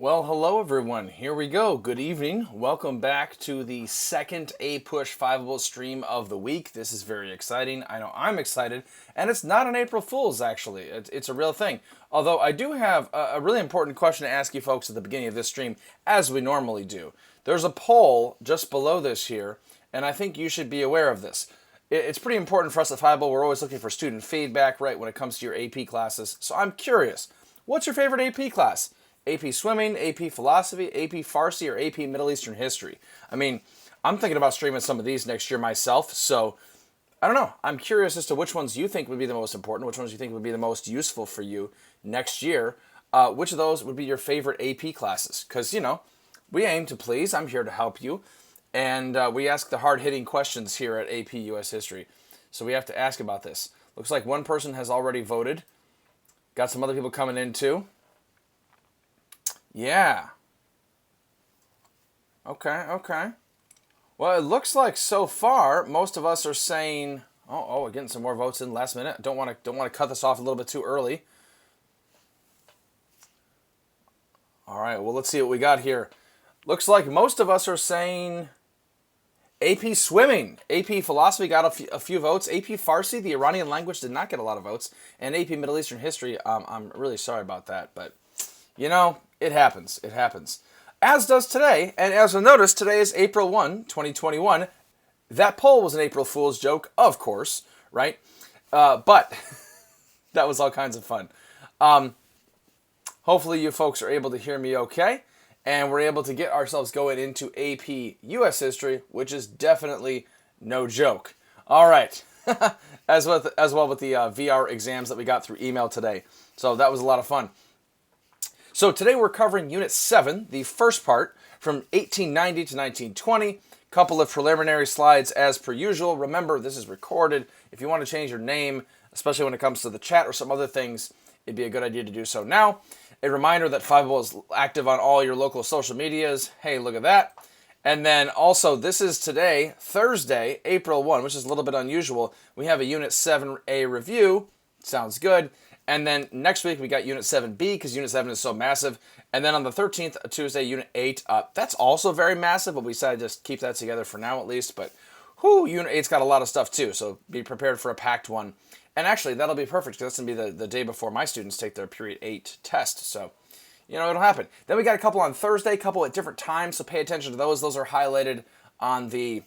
Well, hello everyone. Here we go. Good evening. Welcome back to the second APUSH 5 stream of the week. This is very exciting. I know I'm excited, and it's not an April Fool's actually. It's a real thing. Although I do have a really important question to ask you folks at the beginning of this stream, as we normally do. There's a poll just below this here, and I think you should be aware of this. It's pretty important for us at 5 We're always looking for student feedback, right, when it comes to your AP classes. So I'm curious, what's your favorite AP class? AP Swimming, AP Philosophy, AP Farsi, or AP Middle Eastern History? I mean, I'm thinking about streaming some of these next year myself, so I don't know. I'm curious as to which ones you think would be the most important, which ones you think would be the most useful for you next year. Which of those would be your favorite AP classes? Because, you know, we aim to please. I'm here to help you. And we ask the hard-hitting questions here at AP US History. So we have to ask about this. Looks like one person has already voted. Got some other people coming in too. Yeah. Okay. Well, it looks like so far most of us are saying, we're getting some more votes in last minute. Don't want to cut this off a little bit too early. All right. Well, let's see what we got here. Looks like most of us are saying AP Swimming. AP Philosophy got a few votes. AP Farsi, the Iranian language, did not get a lot of votes. And AP Middle Eastern History, I'm really sorry about that, but you know, it happens. It happens. As does today, and as you'll notice, today is April 1, 2021. That poll was an April Fool's joke, of course, right? But that was all kinds of fun. Hopefully you folks are able to hear me okay, and we're able to get ourselves going into AP US History, which is definitely no joke. All right. as well with the VR exams that we got through email today. So that was a lot of fun. So today we're covering Unit 7, the first part, from 1890 to 1920. Couple of preliminary slides as per usual. Remember, this is recorded. If you want to change your name, especially when it comes to the chat or some other things, it'd be a good idea to do so now. A reminder that 5 is active on all your local social medias. Hey, look at that. And then also, this is today, Thursday, April 1, which is a little bit unusual. We have a Unit 7A review. Sounds good. And then next week, we got Unit 7B, because Unit 7 is so massive. And then on the 13th, Tuesday, Unit 8. That's also very massive, but we decided to just keep that together for now at least. But, Unit 8's got a lot of stuff too, so be prepared for a packed one. And actually, that'll be perfect, because that's going to be the day before my students take their Period 8 test. So, you know, it'll happen. Then we got a couple on Thursday, a couple at different times, so pay attention to those. Those are highlighted on the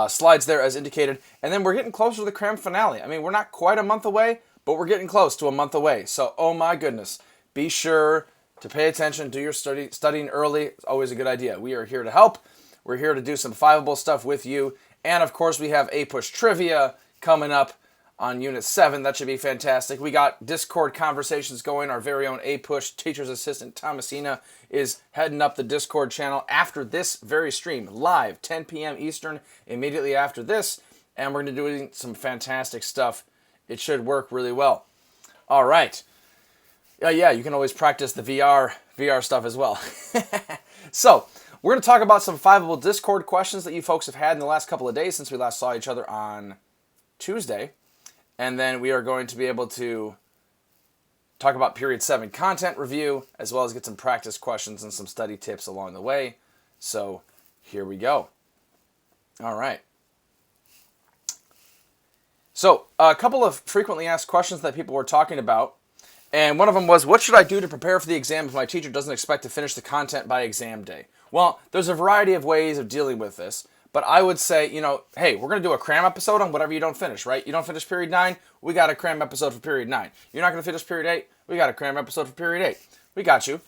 slides there as indicated. And then we're getting closer to the cram finale. I mean, we're not quite a month away, but we're getting close to a month away. So, oh my goodness, be sure to pay attention, do your studying early. It's always a good idea. We are here to help. We're here to do some 5 stuff with you. And of course, we have APUSH Trivia coming up on Unit 7. That should be fantastic. We got Discord conversations going. Our very own APUSH Teacher's Assistant Thomasina is heading up the Discord channel after this very stream, live, 10 p.m. Eastern, immediately after this. And we're going to be doing some fantastic stuff. It should work really well. All right. Yeah, you can always practice the VR stuff as well. So, we're going to talk about some 5 Discord questions that you folks have had in the last couple of days since we last saw each other on Tuesday. And then we are going to be able to talk about Period 7 content review, as well as get some practice questions and some study tips along the way. So, here we go. All right. So, a couple of frequently asked questions that people were talking about, and one of them was, what should I do to prepare for the exam if my teacher doesn't expect to finish the content by exam day? Well, there's a variety of ways of dealing with this, but I would say, you know, hey, we're going to do a cram episode on whatever you don't finish, right? You don't finish Period 9, we got a cram episode for Period 9. You're not going to finish Period 8, we got a cram episode for Period 8. We got you.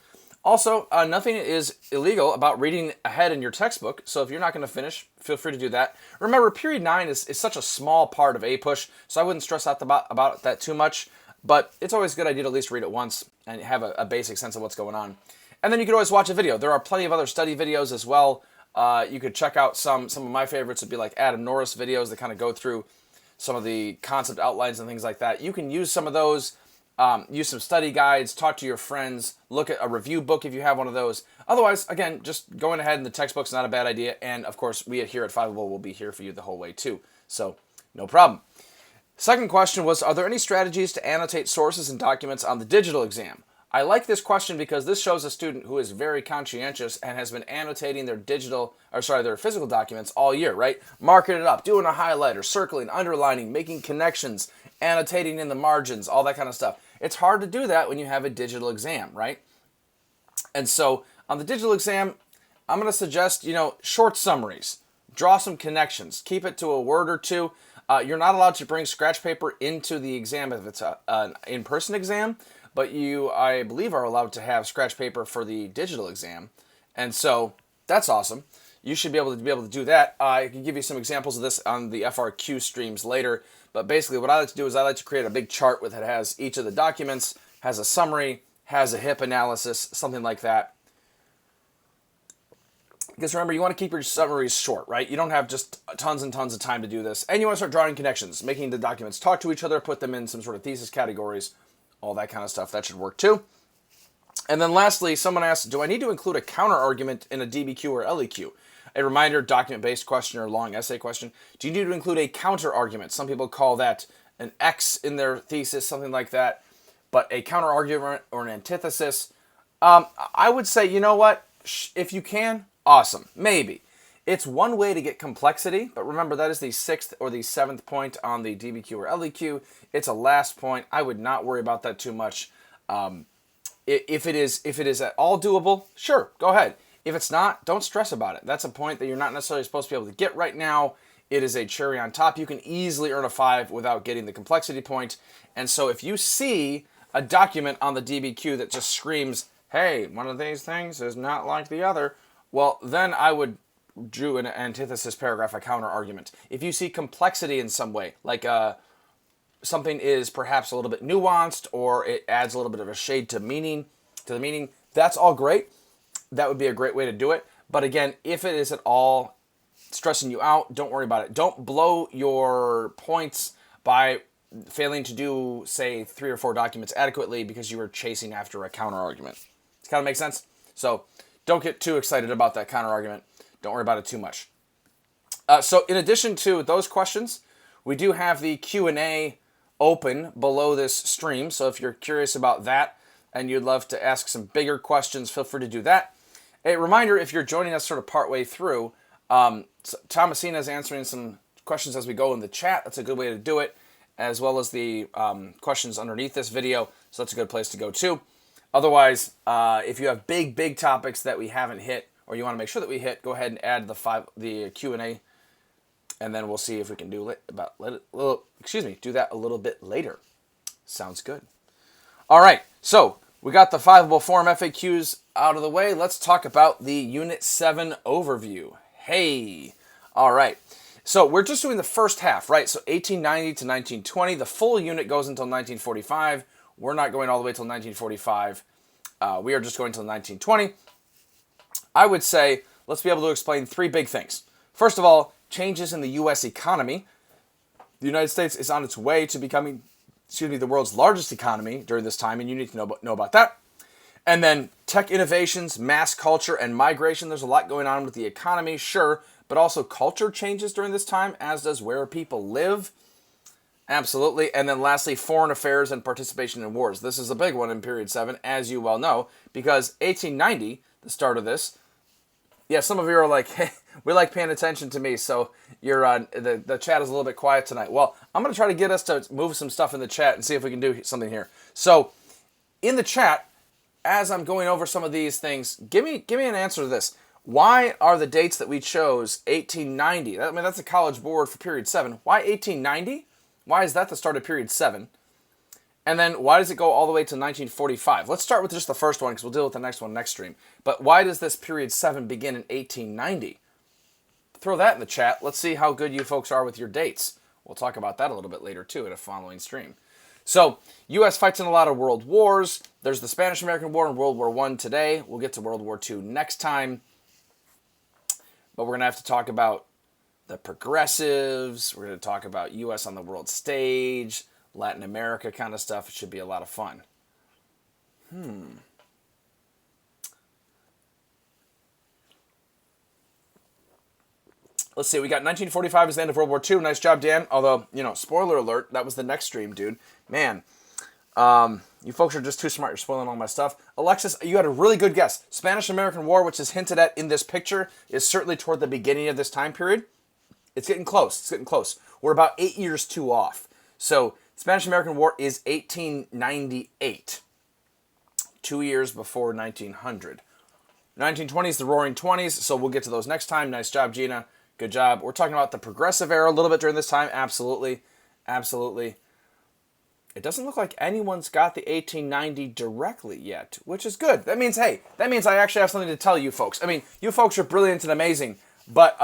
Also, nothing is illegal about reading ahead in your textbook, so if you're not going to finish, feel free to do that. Remember, Period 9 is such a small part of APUSH, so I wouldn't stress out about that too much, but it's always a good idea to at least read it once and have a basic sense of what's going on. And then you could always watch a video. There are plenty of other study videos as well. You could check out some of my favorites would be like Adam Norris videos that kind of go through some of the concept outlines and things like that. You can use some of those. Use some study guides, talk to your friends, look at a review book if you have one of those. Otherwise, again, just going ahead in the textbook's not a bad idea. And of course, we here at 5 will be here for you the whole way too. So, no problem. Second question was, are there any strategies to annotate sources and documents on the digital exam? I like this question because this shows a student who is very conscientious and has been annotating their their physical documents all year, right? Marking it up, doing a highlighter, circling, underlining, making connections, annotating in the margins, all that kind of stuff. It's hard to do that when you have a digital exam, right? And so on the digital exam, I'm going to suggest, short summaries. Draw some connections. Keep it to a word or two. You're not allowed to bring scratch paper into the exam if it's an in-person exam, but you, I believe, are allowed to have scratch paper for the digital exam. And so that's awesome. You should be able to do that. I can give you some examples of this on the FRQ streams later, but basically what I like to do is I like to create a big chart that has each of the documents, has a summary, has a HIP analysis, something like that. Because remember, you want to keep your summaries short, right? You don't have just tons and tons of time to do this. And you want to start drawing connections, making the documents talk to each other, put them in some sort of thesis categories, all that kind of stuff. That should work too. And then lastly, someone asked, do I need to include a counter-argument in a DBQ or LEQ? A reminder, document-based question or long essay question. Do you need to include a counter-argument? Some people call that an X in their thesis, something like that. But a counter-argument or an antithesis, I would say, you know what? If you can, awesome. Maybe. It's one way to get complexity, but remember that is the 6th or the 7th point on the DBQ or LEQ. It's a last point. I would not worry about that too much. If it is at all doable, sure, go ahead. If it's not, don't stress about it. That's a point that you're not necessarily supposed to be able to get right now. It is a cherry on top. You can easily earn a 5 without getting the complexity point. And so if you see a document on the DBQ that just screams, hey, one of these things is not like the other, well, then I would do an antithesis paragraph, a counter argument. If you see complexity in some way, like something is perhaps a little bit nuanced or it adds a little bit of a shade to the meaning, that's all great. That would be a great way to do it. But again, if it is at all stressing you out, don't worry about it. Don't blow your points by failing to do, say, 3 or 4 documents adequately because you were chasing after a counter argument. Does kind of make sense? So don't get too excited about that counter argument. Don't worry about it too much. So in addition to those questions, we do have the Q&A open below this stream. So if you're curious about that and you'd love to ask some bigger questions, feel free to do that. A reminder, if you're joining us sort of partway through, Thomasina is answering some questions as we go in the chat. That's a good way to do it, as well as the questions underneath this video. So that's a good place to go too. Otherwise, if you have big topics that we haven't hit or you want to make sure that we hit, go ahead and add the Q&A, and then we'll see if we can do do that a little bit later. Sounds good. All right, so we got the 5able form FAQs out of the way. Let's talk about the Unit 7 overview. Hey, all right. So we're just doing the first half, right? So 1890 to 1920. The full unit goes until 1945. We're not going all the way till 1945. We are just going till 1920. I would say let's be able to explain 3 big things. First of all, changes in the U.S. economy. The United States is on its way to becoming, the world's largest economy during this time, and you need to know about that. And then tech innovations, mass culture, and migration. There's a lot going on with the economy, sure, but also culture changes during this time, as does where people live. Absolutely. And then lastly, foreign affairs and participation in wars. This is a big one in period 7, as you well know, because 1890, the start of this, yeah, some of you are like, hey, we like paying attention to me, so you're the chat is a little bit quiet tonight. Well, I'm going to try to get us to move some stuff in the chat and see if we can do something here. So in the chat, as I'm going over some of these things, give me an answer to this. Why are the dates that we chose 1890? I mean, that's a college board for period 7. Why 1890? Why is that the start of period 7? And then why does it go all the way to 1945? Let's start with just the first one because we'll deal with the next one next stream. But why does this period 7 begin in 1890? Throw that in the chat. Let's see how good you folks are with your dates. We'll talk about that a little bit later too in a following stream. So, U.S. fights in a lot of world wars. There's the Spanish-American War and World War I today. We'll get to World War II next time. But we're going to have to talk about the progressives. We're going to talk about U.S. on the world stage, Latin America kind of stuff. It should be a lot of fun. Let's see. We got 1945 as the end of World War II. Nice job, Dan. Although, spoiler alert, that was the next stream, dude. Man, You folks are just too smart. You're spoiling all my stuff. Alexis, you had a really good guess. Spanish-American War, which is hinted at in this picture, is certainly toward the beginning of this time period. It's getting close. It's getting close. We're about 8 years too off. So, Spanish-American War is 1898. 2 years before 1900. 1920s, the Roaring Twenties, so we'll get to those next time. Nice job, Gina. Good job. We're talking about the Progressive Era a little bit during this time. Absolutely. Absolutely. It doesn't look like anyone's got the 1890 directly yet, which is good. That means, hey, that means I actually have something to tell you folks. I mean, you folks are brilliant and amazing, but,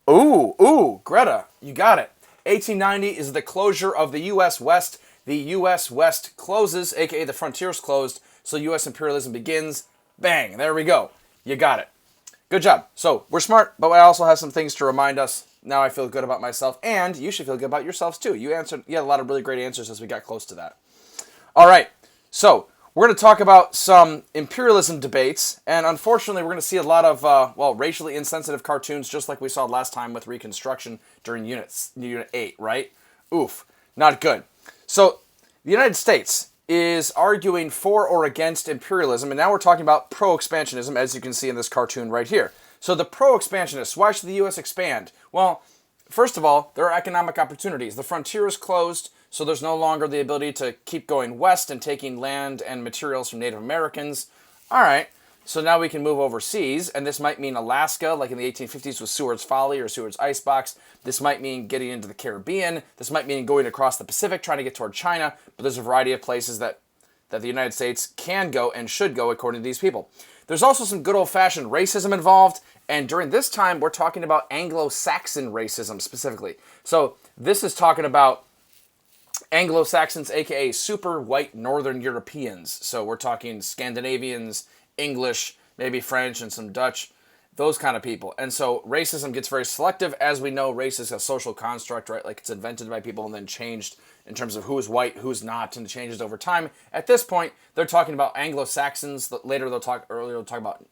Greta, you got it. 1890 is the closure of the U.S. West. The U.S. West closes, aka the frontiers closed, so U.S. imperialism begins. Bang, there we go. You got it. Good job. So, we're smart, but I also have some things to remind us. Now I feel good about myself, and you should feel good about yourselves too. You had a lot of really great answers as we got close to that. All right, so we're going to talk about some imperialism debates, and unfortunately we're going to see a lot of, racially insensitive cartoons, just like we saw last time with Reconstruction during Unit 8, right? Oof, not good. So, the United States is arguing for or against imperialism, and now we're talking about pro-expansionism, as you can see in this cartoon right here. So the pro-expansionists, why should the U.S. expand? Well, first of all, there are economic opportunities. The frontier is closed, so there's no longer the ability to keep going west and taking land and materials from Native Americans. All right, so now we can move overseas, and this might mean Alaska, like in the 1850s with Seward's Folly or Seward's Icebox. This might mean getting into the Caribbean. This might mean going across the Pacific, trying to get toward China, but there's a variety of places that the United States can go and should go according to these people. There's also some good old-fashioned racism involved, and during this time, we're talking about Anglo-Saxon racism specifically. So this is talking about Anglo-Saxons, aka super white Northern Europeans. So we're talking Scandinavians, English, maybe French, and some Dutch, those kind of people. And so racism gets very selective. As we know, race is a social construct, right? Like it's invented by people and then changed in terms of who is white, who's not, and it changes over time. At this point, they're talking about Anglo-Saxons. Earlier they'll talk about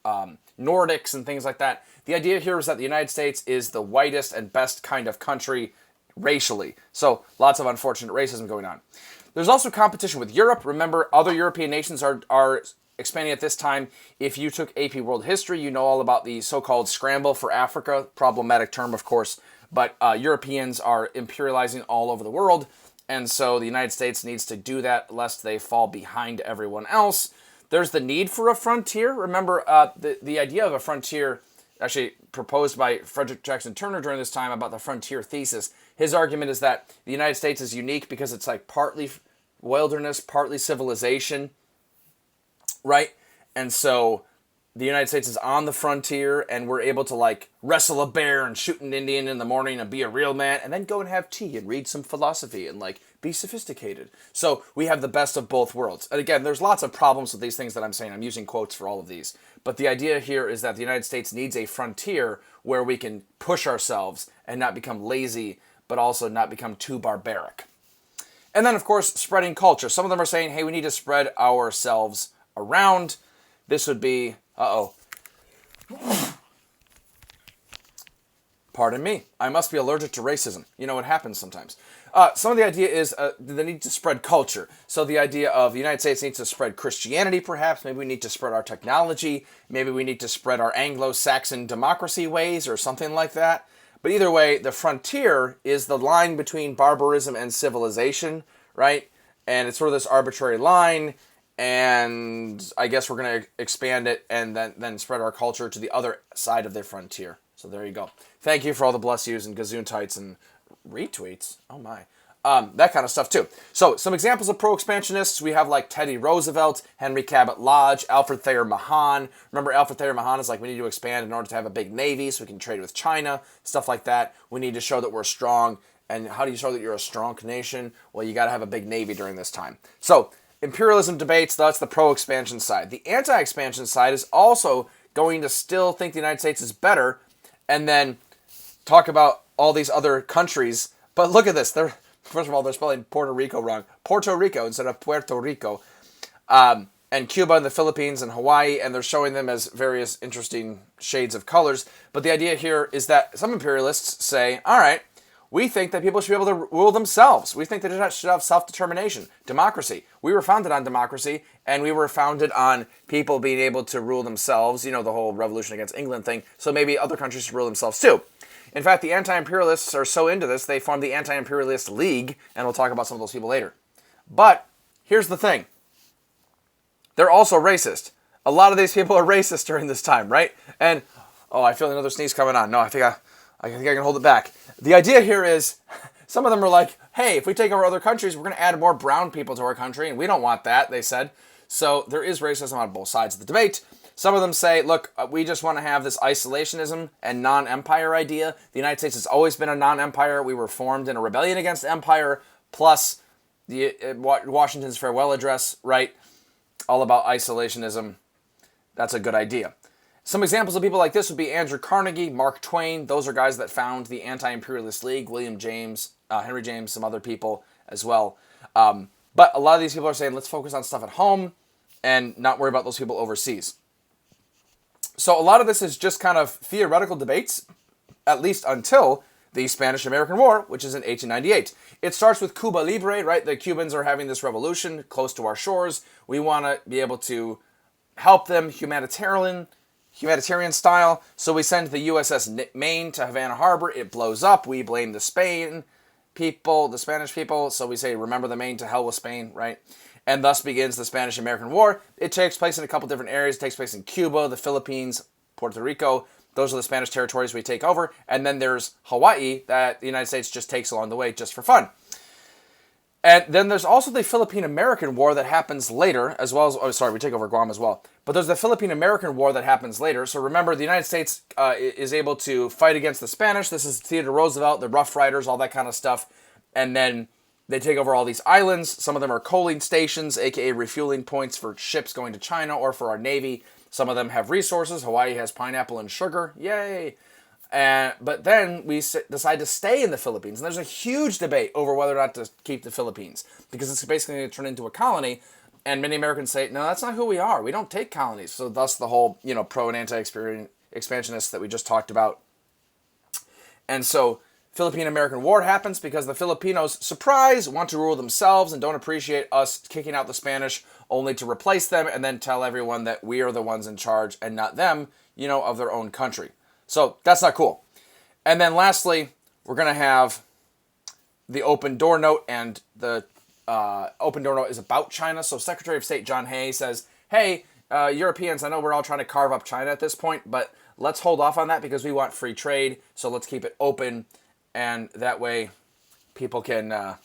Nordics and things like that. The idea here is that the United States is the whitest and best kind of country racially. So lots of unfortunate racism going on. There's also competition with Europe. Remember, other European nations are expanding at this time. If you took AP World History, you know all about the so-called scramble for Africa. Problematic term, of course. But Europeans are imperializing all over the world. And so the United States needs to do that lest they fall behind everyone else. There's the need for a frontier. Remember, the idea of a frontier, actually proposed by Frederick Jackson Turner during this time about the frontier thesis. His argument is that the United States is unique because it's like partly wilderness, partly civilization, right? And so the United States is on the frontier, and we're able to like wrestle a bear and shoot an Indian in the morning and be a real man, and then go and have tea and read some philosophy and like be sophisticated. So we have the best of both worlds. And again, there's lots of problems with these things that I'm saying. I'm using quotes for all of these. But the idea here is that the United States needs a frontier where we can push ourselves and not become lazy, but also not become too barbaric. And then, of course, spreading culture. Some of them are saying, hey, we need to spread ourselves around. This would be, pardon me, I must be allergic to racism. You know, it happens sometimes. Some of the idea is the need to spread culture. So the idea of the United States needs to spread Christianity, perhaps. Maybe we need to spread our technology. Maybe we need to spread our Anglo-Saxon democracy ways or something like that. But either way, the frontier is the line between barbarism and civilization, right? And it's sort of this arbitrary line. And I guess we're going to expand it and then spread our culture to the other side of the frontier. So there you go. Thank you for all the bless yous and gazoontites and retweets. Oh my. That kind of stuff too. So some examples of pro-expansionists. We have like Teddy Roosevelt, Henry Cabot Lodge, Alfred Thayer Mahan. Remember, Alfred Thayer Mahan is like, we need to expand in order to have a big navy so we can trade with China, stuff like that. We need to show that we're strong. And how do you show that you're a strong nation? Well, you got to have a big navy during this time. So imperialism debates, that's the pro-expansion side. The anti-expansion side is also going to still think the United States is better and then talk about all these other countries. But look at this. First of all, they're spelling Puerto Rico wrong. Puerto Rico instead of Puerto Rico. And Cuba and the Philippines and Hawaii, and they're showing them as various interesting shades of colors. But the idea here is that some imperialists say, all right, We think that people should be able to rule themselves. We think that they should have self-determination, democracy. We were founded on democracy, and we were founded on people being able to rule themselves, the whole revolution against England thing, so maybe other countries should rule themselves too. In fact, the anti-imperialists are so into this, they formed the Anti-Imperialist League, and we'll talk about some of those people later. But here's the thing. They're also racist. A lot of these people are racist during this time, right? And, I feel another sneeze coming on. No, I think I can hold it back. The idea here is, some of them are like, hey, if we take over other countries, we're going to add more brown people to our country, and we don't want that, they said. So there is racism on both sides of the debate. Some of them say, look, we just want to have this isolationism and non-empire idea. The United States has always been a non-empire. We were formed in a rebellion against empire, plus Washington's farewell address, right? All about isolationism. That's a good idea. Some examples of people like this would be Andrew Carnegie, Mark Twain. Those are guys that found the Anti-Imperialist League, William James, Henry James, some other people as well. But a lot of these people are saying, let's focus on stuff at home and not worry about those people overseas. So a lot of this is just kind of theoretical debates, at least until the Spanish-American War, which is in 1898. It starts with Cuba Libre, right? The Cubans are having this revolution close to our shores. We want to be able to help them humanitarian style. So we send the USS Maine to Havana Harbor. It blows up. We blame the Spanish people. So we say, remember the Maine, to hell with Spain, right? And thus begins the Spanish-American War. It takes place in a couple different areas. It takes place in Cuba, the Philippines, Puerto Rico. Those are the Spanish territories we take over. And then there's Hawaii that the United States just takes along the way just for fun. And then there's also the Philippine-American War that happens later, as well as, we take over Guam as well. But there's the Philippine-American War that happens later. So remember, the United States is able to fight against the Spanish. This is Theodore Roosevelt, the Rough Riders, all that kind of stuff. And then they take over all these islands. Some of them are coaling stations, aka refueling points for ships going to China or for our Navy. Some of them have resources. Hawaii has pineapple and sugar. Yay! But then we decide to stay in the Philippines. And there's a huge debate over whether or not to keep the Philippines, because it's basically going to turn into a colony. And many Americans say, no, that's not who we are. We don't take colonies. So thus the whole, pro and anti-expansionists that we just talked about. And so Philippine-American War happens because the Filipinos, surprise, want to rule themselves and don't appreciate us kicking out the Spanish only to replace them and then tell everyone that we are the ones in charge and not them, of their own country. So that's not cool. And then lastly, we're going to have the open door note, and the open door note is about China. So Secretary of State John Hay says, hey, Europeans, I know we're all trying to carve up China at this point, but let's hold off on that because we want free trade. So let's keep it open, and that way people can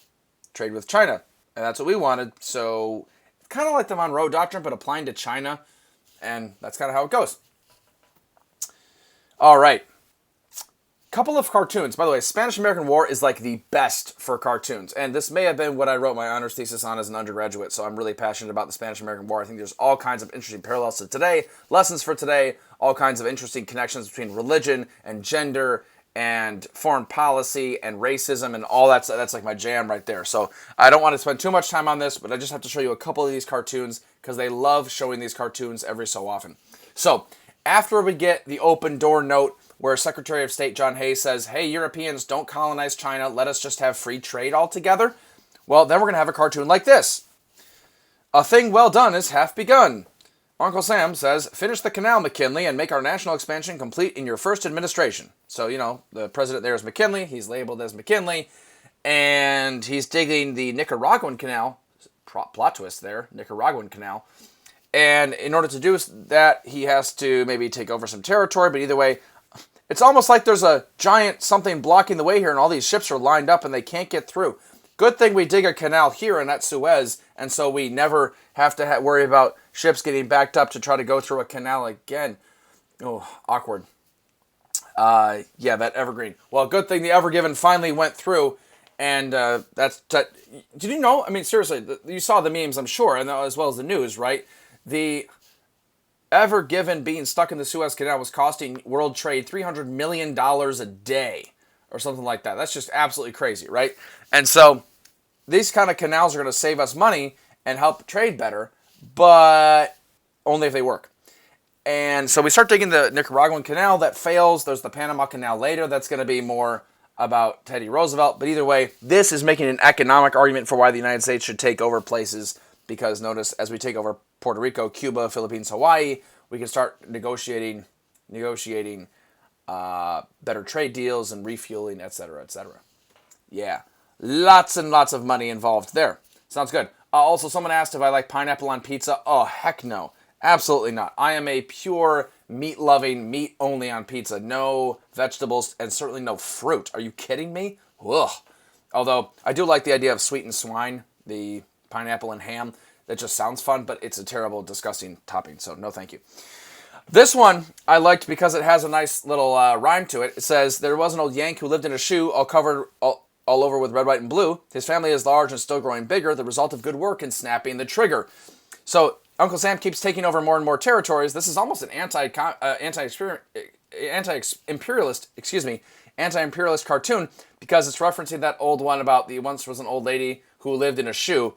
trade with China. And that's what we wanted. So kind of like the Monroe Doctrine, but applying to China. And that's kind of how it goes. All right. Couple of cartoons. By the way, Spanish-American War is like the best for cartoons. And this may have been what I wrote my honors thesis on as an undergraduate, so I'm really passionate about the Spanish-American War. I think there's all kinds of interesting parallels to today, lessons for today, all kinds of interesting connections between religion and gender and foreign policy and racism and all that. That's like my jam right there. So I don't want to spend too much time on this, but I just have to show you a couple of these cartoons because they love showing these cartoons every so often. So after we get the open door note where Secretary of State John Hay says, hey, Europeans, don't colonize China. Let us just have free trade altogether. Well, then we're going to have a cartoon like this. A thing well done is half begun. Uncle Sam says, finish the canal, McKinley, and make our national expansion complete in your first administration. So, the president there is McKinley. He's labeled as McKinley. And he's digging the Nicaraguan Canal. Plot twist there, Nicaraguan Canal. And in order to do that, he has to maybe take over some territory. But either way, it's almost like there's a giant something blocking the way here, and all these ships are lined up, and they can't get through. Good thing we dig a canal here and at Suez, and so we never have to worry about ships getting backed up to try to go through a canal again. Oh, awkward. Yeah, that Evergreen. Well, good thing the Ever Given finally went through, and did you know? I mean, seriously, you saw the memes, I'm sure, and as well as the news, right? The Ever Given being stuck in the Suez Canal was costing world trade $300 million a day or something like that. That's just absolutely crazy, right? And so these kind of canals are going to save us money and help trade better, but only if they work. And so we start digging the Nicaraguan Canal. That fails. There's the Panama Canal later. That's going to be more about Teddy Roosevelt. But either way, this is making an economic argument for why the United States should take over places, because notice, as we take over Puerto Rico, Cuba, Philippines, Hawaii, we can start negotiating better trade deals and refueling, etc., etc. Yeah, lots and lots of money involved there. Sounds good. Also, someone asked if I like pineapple on pizza. Oh, heck no. Absolutely not. I am a pure meat-loving, meat only on pizza. No vegetables and certainly no fruit. Are you kidding me? Ugh. Although, I do like the idea of sweet and swine, the pineapple and ham. That just sounds fun, but it's a terrible, disgusting topping, so no thank you. This one I liked because it has a nice little rhyme to it. It says, there was an old Yank who lived in a shoe all covered all over with red, white, and blue. His family is large and still growing bigger, the result of good work in snapping the trigger. So Uncle Sam keeps taking over more and more territories. This is almost an anti-imperialist cartoon, because it's referencing that old one about the once was an old lady who lived in a shoe.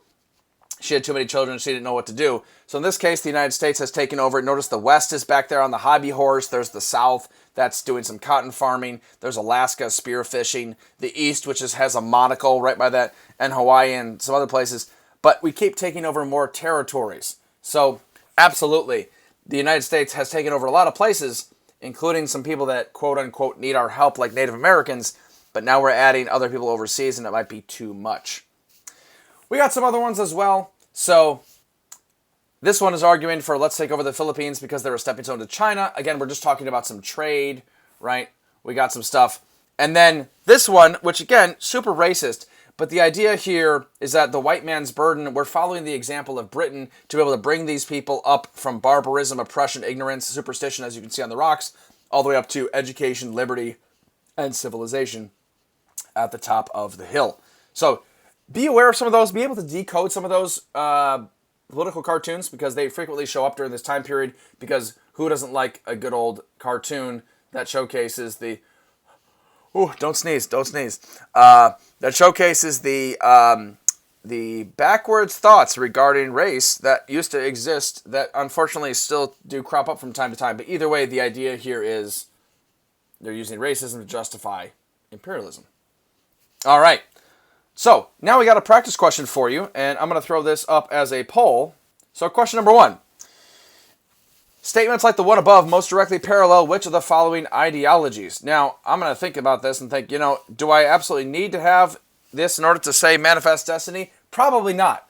She had too many children, she didn't know what to do. So in this case, the United States has taken over. Notice the West is back there on the hobby horse. There's the South that's doing some cotton farming. There's Alaska spear fishing. The East, which has a monocle right by that, and Hawaii and some other places. But we keep taking over more territories. So absolutely, the United States has taken over a lot of places, including some people that quote-unquote need our help, like Native Americans. But now we're adding other people overseas, and it might be too much. We got some other ones as well. So this one is arguing for let's take over the Philippines because they're a stepping stone to China. Again, we're just talking about some trade, right? We got some stuff. And then this one, which again, super racist. But the idea here is that the white man's burden, we're following the example of Britain to be able to bring these people up from barbarism, oppression, ignorance, superstition, as you can see on the rocks, all the way up to education, liberty, and civilization at the top of the hill. So be aware of some of those. Be able to decode some of those political cartoons, because they frequently show up during this time period, because who doesn't like a good old cartoon that showcases the... Ooh, don't sneeze. That showcases the backwards thoughts regarding race that used to exist that unfortunately still do crop up from time to time. But either way, the idea here is they're using racism to justify imperialism. All right. So, now we got a practice question for you, and I'm going to throw this up as a poll. So, question number 1. Statements like the one above most directly parallel which of the following ideologies? Now, I'm going to think about this and think, do I absolutely need to have this in order to say manifest destiny? Probably not.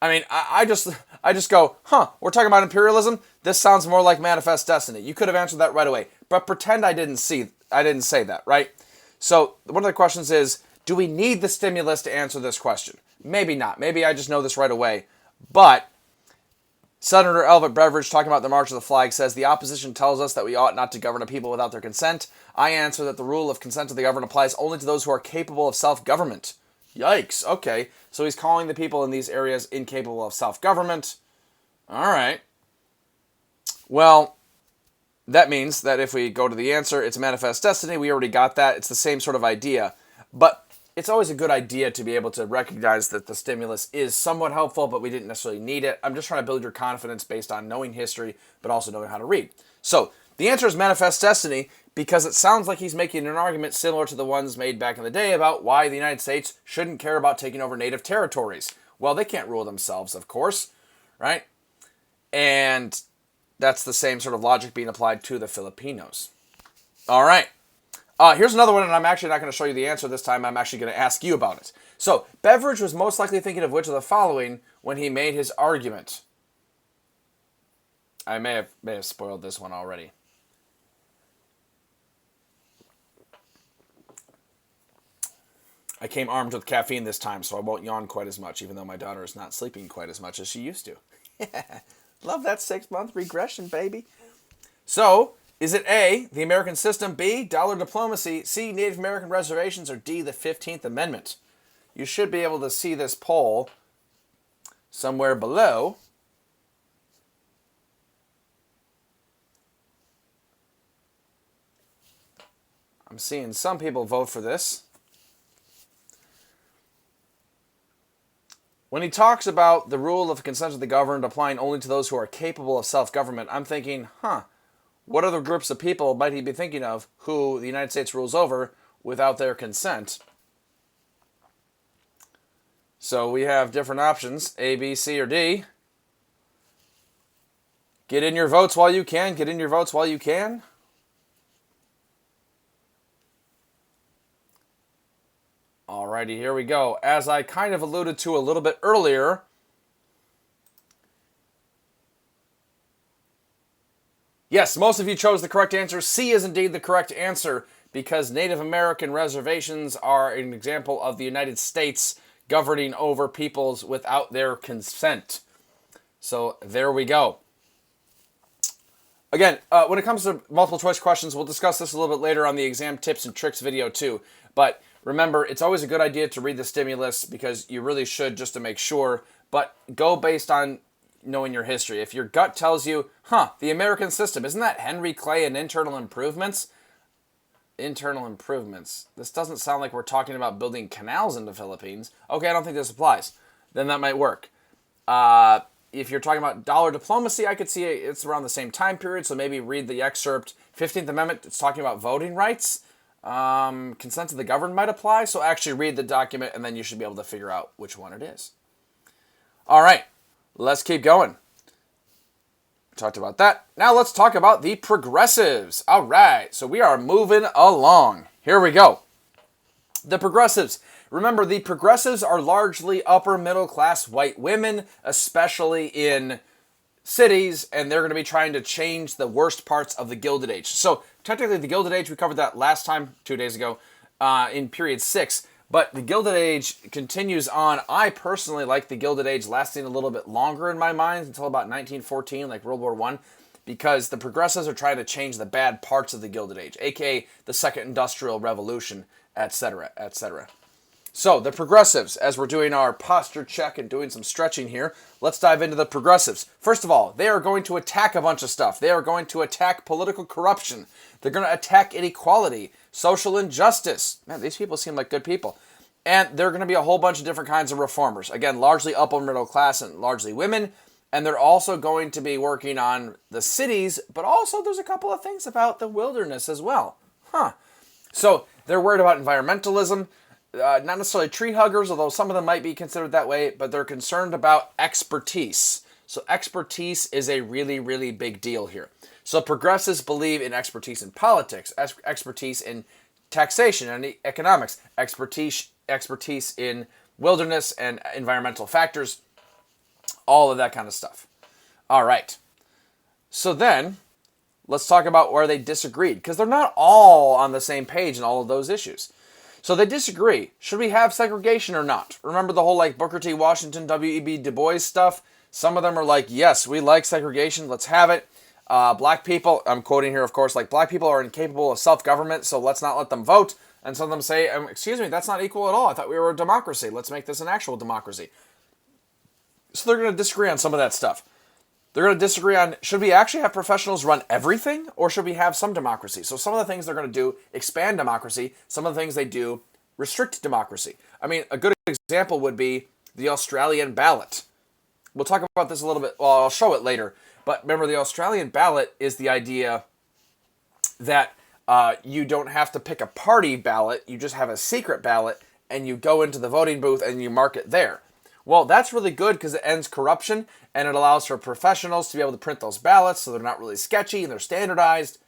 I mean, I just go, we're talking about imperialism? This sounds more like manifest destiny. You could have answered that right away, but pretend I didn't say that, right? So, one of the questions is, do we need the stimulus to answer this question? Maybe not. Maybe I just know this right away. But Senator Elbert Beveridge, talking about the March of the Flag, says, the opposition tells us that we ought not to govern a people without their consent. I answer that the rule of consent to the governed applies only to those who are capable of self-government. Yikes. Okay. So he's calling the people in these areas incapable of self-government. All right. Well, that means that if we go to the answer, it's manifest destiny. We already got that. It's the same sort of idea. But it's always a good idea to be able to recognize that the stimulus is somewhat helpful, but we didn't necessarily need it. I'm just trying to build your confidence based on knowing history, but also knowing how to read. So, the answer is manifest destiny, because it sounds like he's making an argument similar to the ones made back in the day about why the United States shouldn't care about taking over native territories. Well, they can't rule themselves, of course, right? And that's the same sort of logic being applied to the Filipinos. All right. Here's another one, and I'm actually not going to show you the answer this time. I'm actually going to ask you about it. So, Beveridge was most likely thinking of which of the following when he made his argument? I may have spoiled this one already. I came armed with caffeine this time, so I won't yawn quite as much, even though my daughter is not sleeping quite as much as she used to. Love that 6-month regression, baby. So, is it A, the American system, B, dollar diplomacy, C, Native American reservations, or D, the 15th Amendment? You should be able to see this poll somewhere below. I'm seeing some people vote for this. When he talks about the rule of consent of the governed applying only to those who are capable of self-government, I'm thinking, what other groups of people might he be thinking of who the United States rules over, without their consent. So we have different options, A, B, C, or D. Get in your votes while you can. Get in your votes while you can. Alrighty, here we go. As I kind of alluded to a little bit earlier, yes, most of you chose the correct answer. C is indeed the correct answer because Native American reservations are an example of the United States governing over peoples without their consent. So there we go. Again, when it comes to multiple choice questions, we'll discuss this a little bit later on the exam tips and tricks video too. But remember, it's always a good idea to read the stimulus because you really should just to make sure. But go based on knowing your history. If your gut tells you, the American system, isn't that Henry Clay and internal improvements? Internal improvements. This doesn't sound like we're talking about building canals in the Philippines. Okay, I don't think this applies. Then that might work. If you're talking about dollar diplomacy, I could see it's around the same time period, so maybe read the excerpt. 15th Amendment, it's talking about voting rights. Consent of the governed might apply, so actually read the document, and then you should be able to figure out which one it is. All right, let's keep going. Talked about that. Now let's talk about the progressives. All right, so we are moving along. Here we go. The progressives. Remember, the progressives are largely upper middle class white women, especially in cities, and they're going to be trying to change the worst parts of the Gilded Age. So technically the Gilded Age, we covered that last time, 2 days ago, in period 6. But the Gilded Age continues on. I personally like the Gilded Age lasting a little bit longer in my mind, until about 1914, like World War I, because the progressives are trying to change the bad parts of the Gilded Age, aka the Second Industrial Revolution, etc., etc. So, the progressives, as we're doing our posture check and doing some stretching here, let's dive into the progressives. First of all, they are going to attack a bunch of stuff. They are going to attack political corruption. They're going to attack inequality, social injustice. Man, these people seem like good people. And they're going to be a whole bunch of different kinds of reformers. Again, largely upper middle class and largely women. And they're also going to be working on the cities, but also there's a couple of things about the wilderness as well. So, they're worried about environmentalism. Not necessarily tree huggers, although some of them might be considered that way, but they're concerned about expertise. So expertise is a really, really big deal here. So progressives believe in expertise in politics, expertise in taxation and economics, expertise in wilderness and environmental factors, all of that kind of stuff. All right. So then, let's talk about where they disagreed, because they're not all on the same page in all of those issues. So they disagree. Should we have segregation or not? Remember the whole like Booker T. Washington, W.E.B. Du Bois stuff? Some of them are like, yes, we like segregation. Let's have it. Black people, I'm quoting here, of course, like black people are incapable of self-government, so let's not let them vote. And some of them say, excuse me, that's not equal at all. I thought we were a democracy. Let's make this an actual democracy. So they're going to disagree on some of that stuff. They're going to disagree on, should we actually have professionals run everything, or should we have some democracy? So some of the things they're going to do, expand democracy. Some of the things they do, restrict democracy. I mean, a good example would be the Australian ballot. We'll talk about this a little bit, well, I'll show it later. But remember, the Australian ballot is the idea that you don't have to pick a party ballot, you just have a secret ballot, and you go into the voting booth and you mark it there. Well, that's really good because it ends corruption, and it allows for professionals to be able to print those ballots so they're not really sketchy and they're standardized.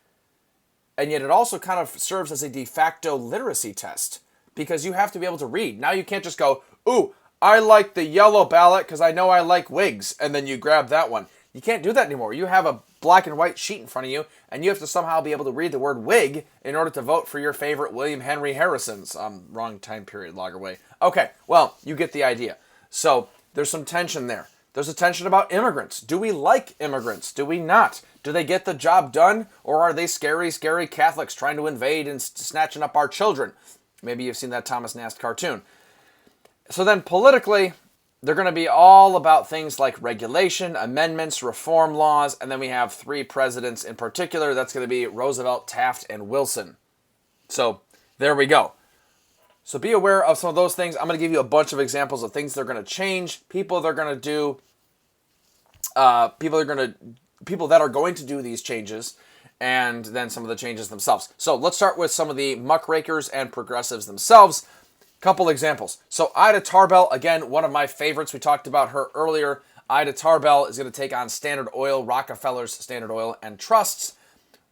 And yet it also kind of serves as a de facto literacy test because you have to be able to read. Now you can't just go, ooh, I like the yellow ballot because I know I like wigs, and then you grab that one. You can't do that anymore. You have a black and white sheet in front of you, and you have to somehow be able to read the word wig in order to vote for your favorite William Henry Harrison's. Wrong time period, Lagerway. Okay, well, you get the idea. So there's some tension there. There's a tension about immigrants. Do we like immigrants? Do we not? Do they get the job done? Or are they scary, scary Catholics trying to invade and snatching up our children? Maybe you've seen that Thomas Nast cartoon. So then politically, they're going to be all about things like regulation, amendments, reform laws, and then we have 3 presidents in particular. That's going to be Roosevelt, Taft, and Wilson. So there we go. So be aware of some of those things. I'm going to give you a bunch of examples of things they're going to change, people that are going to do these changes, and then some of the changes themselves. So let's start with some of the muckrakers and progressives themselves. Couple examples. So Ida Tarbell, again, one of my favorites. We talked about her earlier. Ida Tarbell is going to take on Standard Oil, Rockefeller's Standard Oil and Trusts.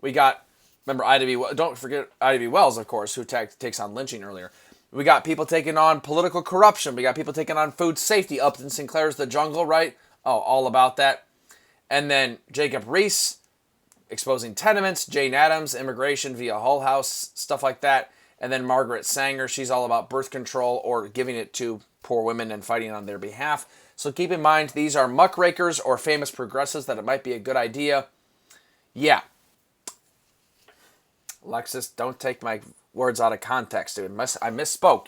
We got, remember Ida B. Don't forget Ida B. Wells, of course, who takes on lynching earlier. We got people taking on political corruption. We got people taking on food safety. Upton Sinclair's The Jungle, right? Oh, all about that. And then Jacob Riis, exposing tenements. Jane Addams, immigration via Hull House, stuff like that. And then Margaret Sanger, she's all about birth control or giving it to poor women and fighting on their behalf. So keep in mind, these are muckrakers or famous progressives that it might be a good idea. Yeah. Alexis, don't take my words out of context, dude. I misspoke.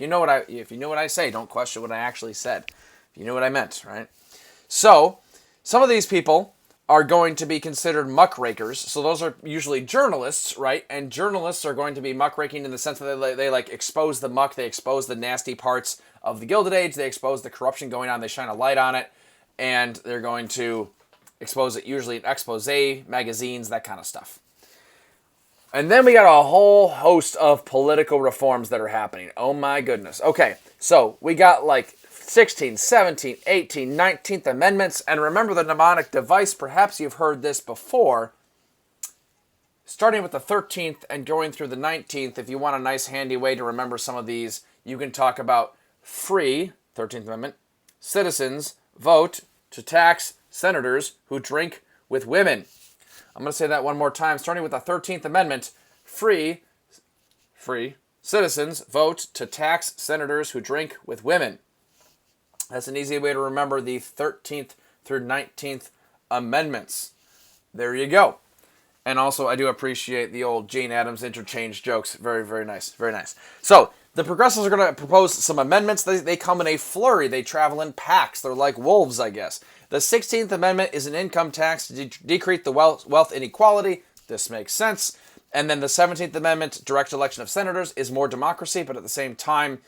If you know what I say, don't question what I actually said. If you know what I meant, right? So, some of these people are going to be considered muckrakers. So those are usually journalists, right? And journalists are going to be muckraking in the sense that they like expose the muck, they expose the nasty parts of the Gilded Age, they expose the corruption going on, they shine a light on it, and they're going to expose it usually in expose magazines, that kind of stuff. And then we got a whole host of political reforms that are happening. Oh my goodness. Okay, so we got like 16th, 17th, 18th, 19th Amendments. And remember the mnemonic device. Perhaps you've heard this before. Starting with the 13th and going through the 19th, if you want a nice handy way to remember some of these, you can talk about free, 13th Amendment, citizens, vote to tax senators who drink with women. I'm going to say that one more time. Starting with the 13th Amendment, free citizens vote to tax senators who drink with women. That's an easy way to remember the 13th through 19th Amendments. There you go. And also, I do appreciate the old Jane Addams interchange jokes. Very, very nice. Very nice. So, the progressives are going to propose some amendments. They come in a flurry. They travel in packs. They're like wolves, I guess. The 16th Amendment is an income tax to decrease the wealth inequality. This makes sense. And then the 17th Amendment, direct election of senators, is more democracy, but at the same time,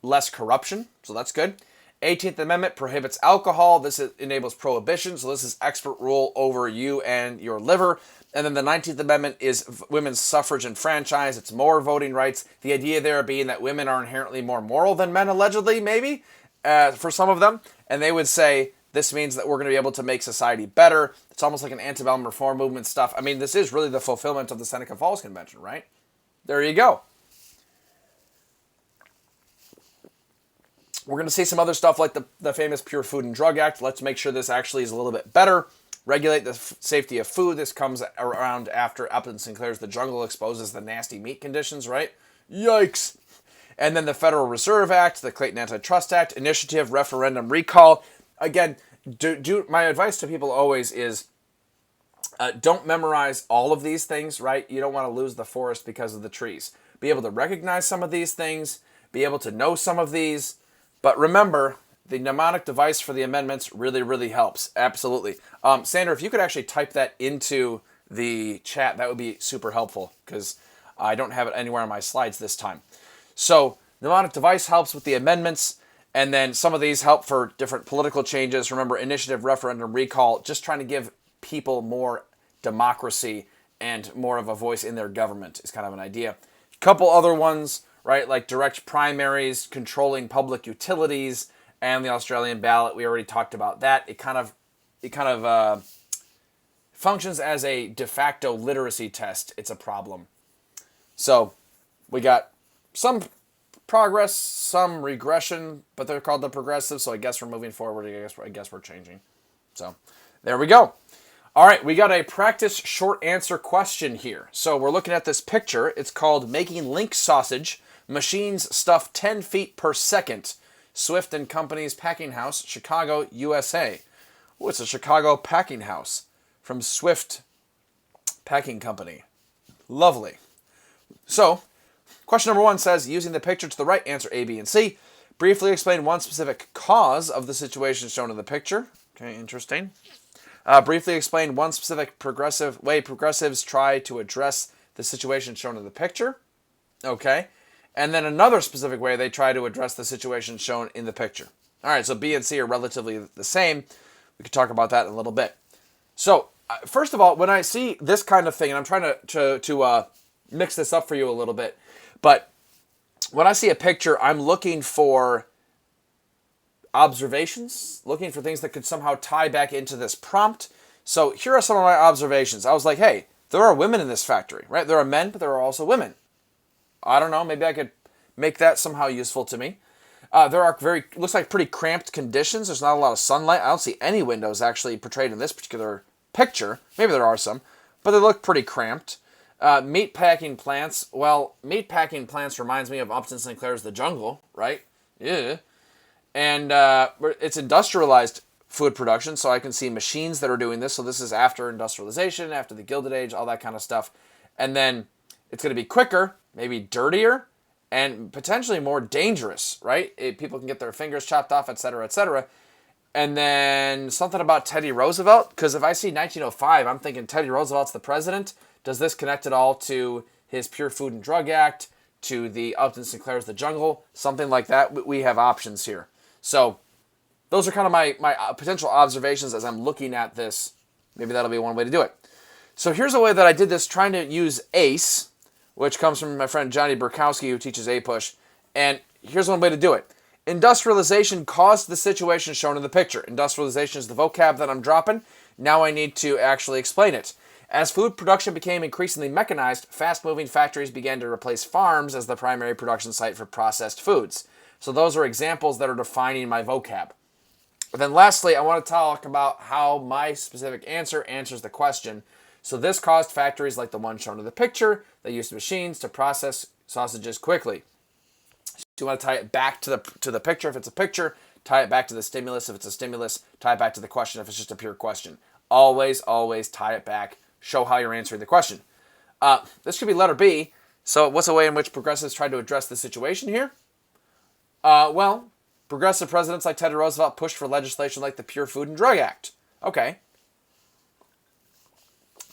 less corruption. So that's good. 18th Amendment prohibits alcohol. This enables prohibition. So this is expert rule over you and your liver. And then the 19th Amendment is women's suffrage and franchise. It's more voting rights. The idea there being that women are inherently more moral than men, allegedly, maybe, for some of them. And they would say, this means that we're going to be able to make society better. It's almost like an antebellum reform movement stuff. I mean, this is really the fulfillment of the Seneca Falls Convention, right? There you go. We're going to see some other stuff like the famous Pure Food and Drug Act. Let's make sure this actually is a little bit better. Regulate the safety of food. This comes around after Upton Sinclair's The Jungle exposes the nasty meat conditions, right? Yikes. And then the Federal Reserve Act, the Clayton Antitrust Act, initiative, referendum, recall. Again, my advice to people always is don't memorize all of these things, right? You don't want to lose the forest because of the trees. Be able to recognize some of these things, be able to know some of these. But remember, the mnemonic device for the amendments really, really helps. Absolutely. Sandra, if you could actually type that into the chat, that would be super helpful because I don't have it anywhere on my slides this time. So, mnemonic device helps with the amendments, and then some of these help for different political changes. Remember, initiative, referendum, recall, just trying to give people more democracy and more of a voice in their government is kind of an idea. A couple other ones, right, like direct primaries, controlling public utilities, and the Australian ballot. We already talked about that. It kind of functions as a de facto literacy test. It's a problem. So we got some progress, some regression, but they're called the progressives, so I guess we're moving forward. I guess we're changing. So there we go. All right, we got a practice short answer question here. So we're looking at this picture. It's called Making Link Sausage. Machines stuff 10 feet per second. Swift and Company's Packing House, Chicago, USA. Oh, it's a Chicago packing house from Swift Packing Company. Lovely. So, question number 1 says, using the picture to the right, answer A, B, and C. Briefly explain one specific cause of the situation shown in the picture. Okay, interesting. Briefly explain one specific way progressives try to address the situation shown in the picture. Okay. And then another specific way they try to address the situation shown in the picture. All right, so B and C are relatively the same. We could talk about that in a little bit. So first of all, when I see this kind of thing, and I'm trying to mix this up for you a little bit, but when I see a picture, I'm looking for observations, looking for things that could somehow tie back into this prompt. So here are some of my observations. I was like, hey, there are women in this factory, right? There are men, but there are also women. I don't know, maybe I could make that somehow useful to me. There are looks like pretty cramped conditions. There's not a lot of sunlight. I don't see any windows actually portrayed in this particular picture. Maybe there are some, but they look pretty cramped. Meat packing plants. Well, meat packing plants reminds me of Upton Sinclair's The Jungle, right? Yeah. And it's industrialized food production, so I can see machines that are doing this. So this is after industrialization, after the Gilded Age, all that kind of stuff. And then it's going to be quicker, maybe dirtier, and potentially more dangerous, right? People can get their fingers chopped off, et cetera, et cetera. And then something about Teddy Roosevelt, because if I see 1905, I'm thinking Teddy Roosevelt's the president. Does this connect at all to his Pure Food and Drug Act, to the Upton Sinclair's The Jungle, something like that? We have options here. So those are kind of my potential observations as I'm looking at this. Maybe that'll be one way to do it. So here's a way that I did this, trying to use ACE, which comes from my friend Johnny Burkowski, who teaches APUSH. And here's one way to do it. Industrialization caused the situation shown in the picture. Industrialization is the vocab that I'm dropping. Now I need to actually explain it. As food production became increasingly mechanized, fast-moving factories began to replace farms as the primary production site for processed foods. So those are examples that are defining my vocab. And then lastly, I want to talk about how my specific answer answers the question. So this caused factories like the one shown in the picture that used machines to process sausages quickly. So you want to tie it back to the picture if it's a picture, tie it back to the stimulus if it's a stimulus, tie it back to the question if it's just a pure question. Always, always tie it back. Show how you're answering the question. This could be letter B. So what's a way in which progressives tried to address the situation here? Well, progressive presidents like Teddy Roosevelt pushed for legislation like the Pure Food and Drug Act. Okay.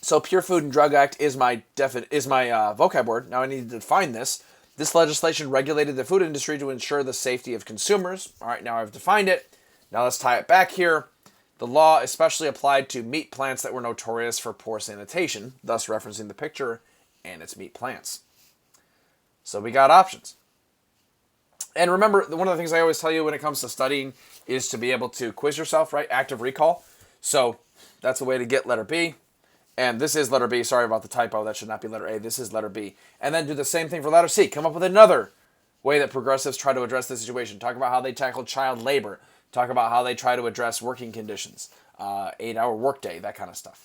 So Pure Food and Drug Act is my vocab word. Now I need to define this. This legislation regulated the food industry to ensure the safety of consumers. All right, now I've defined it. Now let's tie it back here. The law especially applied to meat plants that were notorious for poor sanitation, thus referencing the picture and its meat plants. So we got options. And remember, one of the things I always tell you when it comes to studying is to be able to quiz yourself, right? Active recall. So that's a way to get letter B. And this is letter B. Sorry about the typo. That should not be letter A. This is letter B. And then do the same thing for letter C. Come up with another way that progressives try to address the situation. Talk about how they tackled child labor. Talk about how they try to address working conditions, 8-hour workday, that kind of stuff.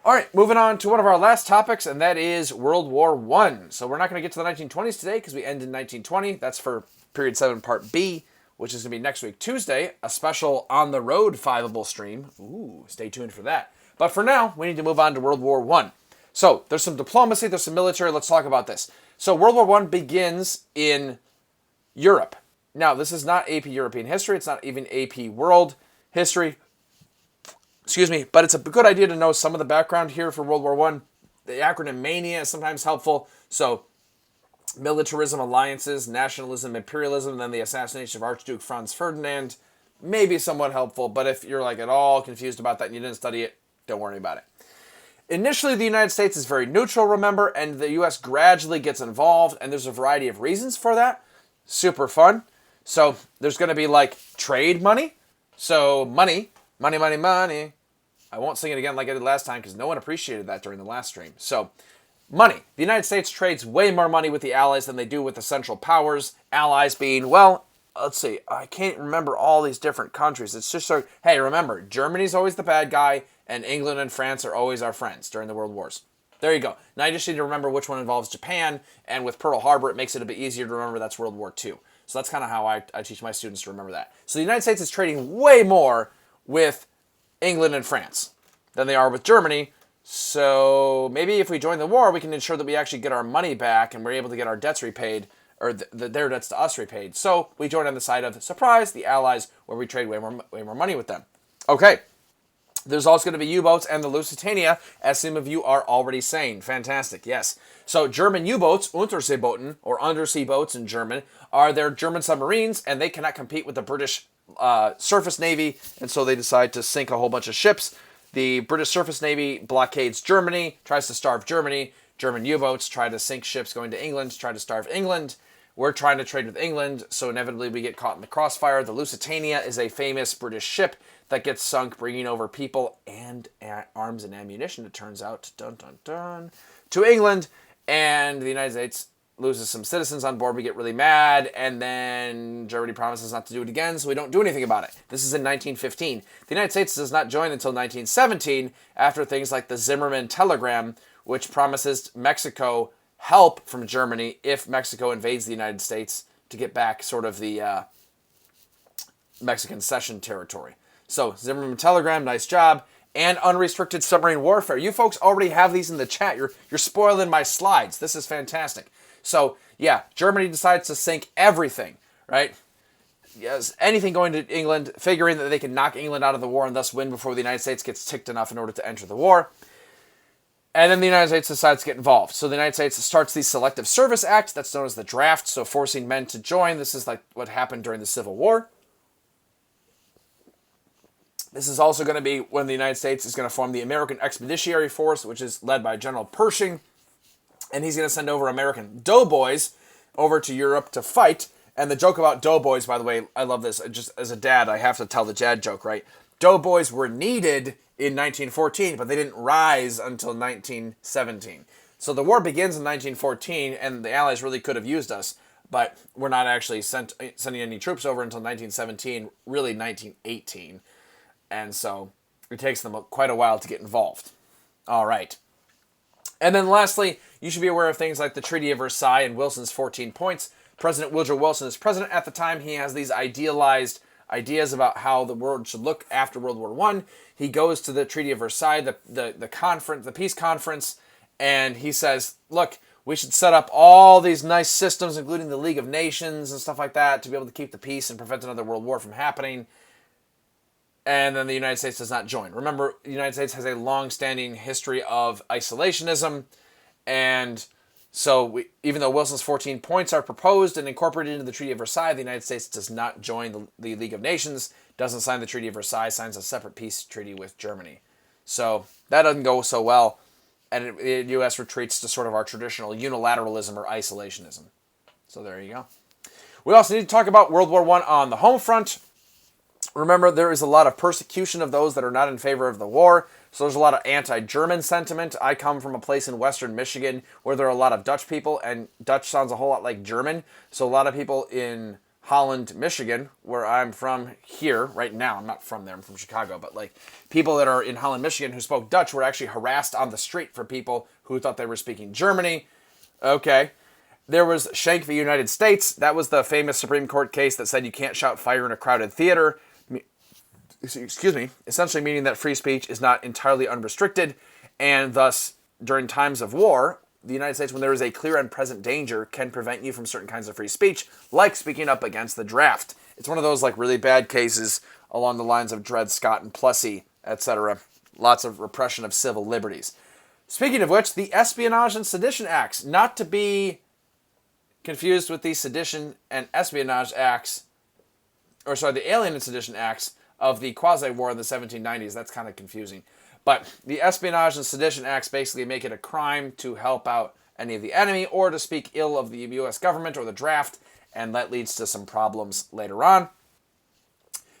All right, moving on to one of our last topics, and that is World War I. So we're not going to get to the 1920s today because we end in 1920. That's for Period 7, Part B, which is going to be next week, Tuesday, a special on-the-road 5-able stream. Ooh, stay tuned for that. But for now, we need to move on to World War I. So there's some diplomacy, there's some military. Let's talk about this. So World War I begins in Europe. Now, this is not AP European history. It's not even AP World history. Excuse me. But it's a good idea to know some of the background here for World War I. The acronym MANIA is sometimes helpful. So, militarism, alliances, nationalism, imperialism, and then the assassination of Archduke Franz Ferdinand may be somewhat helpful. But if you're like at all confused about that and you didn't study it, don't worry about it. Initially, the United States is very neutral, remember, and the U.S. gradually gets involved, and there's a variety of reasons for that. Super fun. So there's going to be like trade money. So money. I won't sing it again like I did last time because no one appreciated that during the last stream. So money. The United States trades way more money with the Allies than they do with the Central Powers. Allies being, well, let's see. I can't remember all these different countries. It's just so, hey, remember, Germany's always the bad guy and England and France are always our friends during the World Wars. There you go. Now you just need to remember which one involves Japan, and with Pearl Harbor, it makes it a bit easier to remember that's World War II. So that's kind of how I teach my students to remember that. So the United States is trading way more with England and France than they are with Germany. So maybe if we join the war, we can ensure that we actually get our money back and we're able to get our debts repaid, or their debts to us repaid. So we join on the side of, surprise, the Allies, where we trade way more money with them. Okay. There's also going to be U-boats and the Lusitania, as some of you are already saying. Fantastic, yes. So German U-boats, Unterseebooten, or undersea boats in German, are their German submarines, and they cannot compete with the British surface navy, and so they decide to sink a whole bunch of ships. The British Surface Navy blockades Germany, tries to starve Germany. German U-boats try to sink ships going to England, try to starve England. We're trying to trade with England, so inevitably we get caught in the crossfire. The Lusitania is a famous British ship that gets sunk, bringing over people and arms and ammunition, it turns out, dun, dun, dun, to England. And the United States loses some citizens on board. We get really mad, and then Germany promises not to do it again, so we don't do anything about it. This is in 1915. The United States does not join until 1917, after things like the Zimmermann Telegram, which promises Mexico help from Germany if Mexico invades the United States to get back sort of the Mexican cession territory. So, Zimmermann Telegram, nice job. And unrestricted submarine warfare. You folks already have these in the chat. You're spoiling my slides. This is fantastic. So, yeah, Germany decides to sink everything, right? Yes, anything going to England, figuring that they can knock England out of the war and thus win before the United States gets ticked enough in order to enter the war. And then the United States decides to get involved. So the United States starts the Selective Service Act, that's known as the draft, so forcing men to join. This is like what happened during the Civil War. This is also going to be when the United States is going to form the American Expeditionary Force, which is led by General Pershing. And he's going to send over American doughboys over to Europe to fight. And the joke about doughboys, by the way, I love this. Just as a dad, I have to tell the dad joke, right? Doughboys were needed in 1914, but they didn't rise until 1917. So the war begins in 1914, and the Allies really could have used us, but we're not actually sending any troops over until 1917, really 1918. And so it takes them quite a while to get involved. All right. And then lastly, you should be aware of things like the Treaty of Versailles and Wilson's 14 points. President Woodrow Wilson is president at the time. He has these idealized ideas about how the world should look after World War I. He goes to the Treaty of Versailles, the conference, the peace conference, and he says, look, we should set up all these nice systems, including the League of Nations and stuff like that, to be able to keep the peace and prevent another world war from happening. And then the United States does not join. Remember, the United States has a long-standing history of isolationism, and so even though Wilson's 14 points are proposed and incorporated into the Treaty of Versailles, the United States does not join the League of Nations, doesn't sign the Treaty of Versailles, signs a separate peace treaty with Germany. So that doesn't go so well, and the U.S. retreats to sort of our traditional unilateralism or isolationism. So there you go. We also need to talk about World War I on the home front. Remember, there is a lot of persecution of those that are not in favor of the war. So there's a lot of anti-German sentiment. I come from a place in western Michigan where there are a lot of Dutch people, and Dutch sounds a whole lot like German. So a lot of people in Holland, Michigan, where I'm from here right now, I'm not from there, I'm from Chicago, but like people that are in Holland, Michigan who spoke Dutch were actually harassed on the street for people who thought they were speaking Germany. Okay. There was Schenck v. United States. That was the famous Supreme Court case that said you can't shout fire in a crowded theater. Excuse me, essentially meaning that free speech is not entirely unrestricted, and thus, during times of war, the United States, when there is a clear and present danger, can prevent you from certain kinds of free speech, like speaking up against the draft. It's one of those like really bad cases along the lines of Dred Scott and Plessy, etc. Lots of repression of civil liberties. Speaking of which, the Espionage and Sedition Acts, not to be confused with the Sedition and Espionage Acts, the Alien and Sedition Acts of the Quasi-War in the 1790s. That's kind of confusing. But the Espionage and Sedition Acts basically make it a crime to help out any of the enemy or to speak ill of the U.S. government or the draft, and that leads to some problems later on.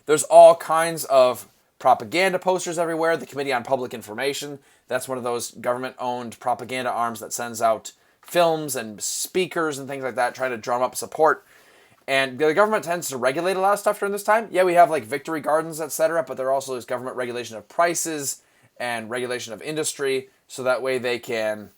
There's all kinds of propaganda posters everywhere. The Committee on Public Information, that's one of those government-owned propaganda arms that sends out films and speakers and things like that, trying to drum up support. And the government tends to regulate a lot of stuff during this time. Yeah, we have like victory gardens, etc., but there also is government regulation of prices and regulation of industry, so that way they can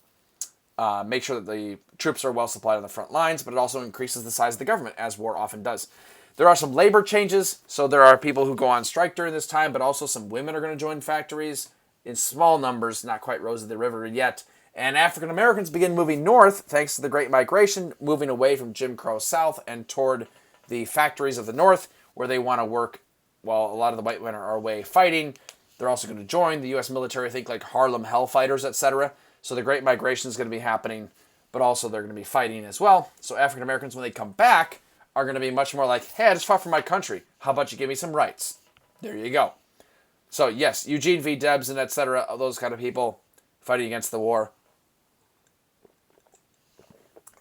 make sure that the troops are well supplied on the front lines, but it also increases the size of the government, as war often does. There are some labor changes, so there are people who go on strike during this time, but also some women are going to join factories in small numbers, not quite rose of the river yet. And African Americans begin moving north, thanks to the Great Migration, moving away from Jim Crow South and toward the factories of the North, where they want to work while a lot of the white men are away fighting. They're also going to join the U.S. military, think like Harlem Hellfighters, etc. So the Great Migration is going to be happening, but also they're going to be fighting as well. So African Americans, when they come back, are going to be much more like, hey, I just fought for my country. How about you give me some rights? There you go. So yes, Eugene V. Debs and etc., those kind of people fighting against the war.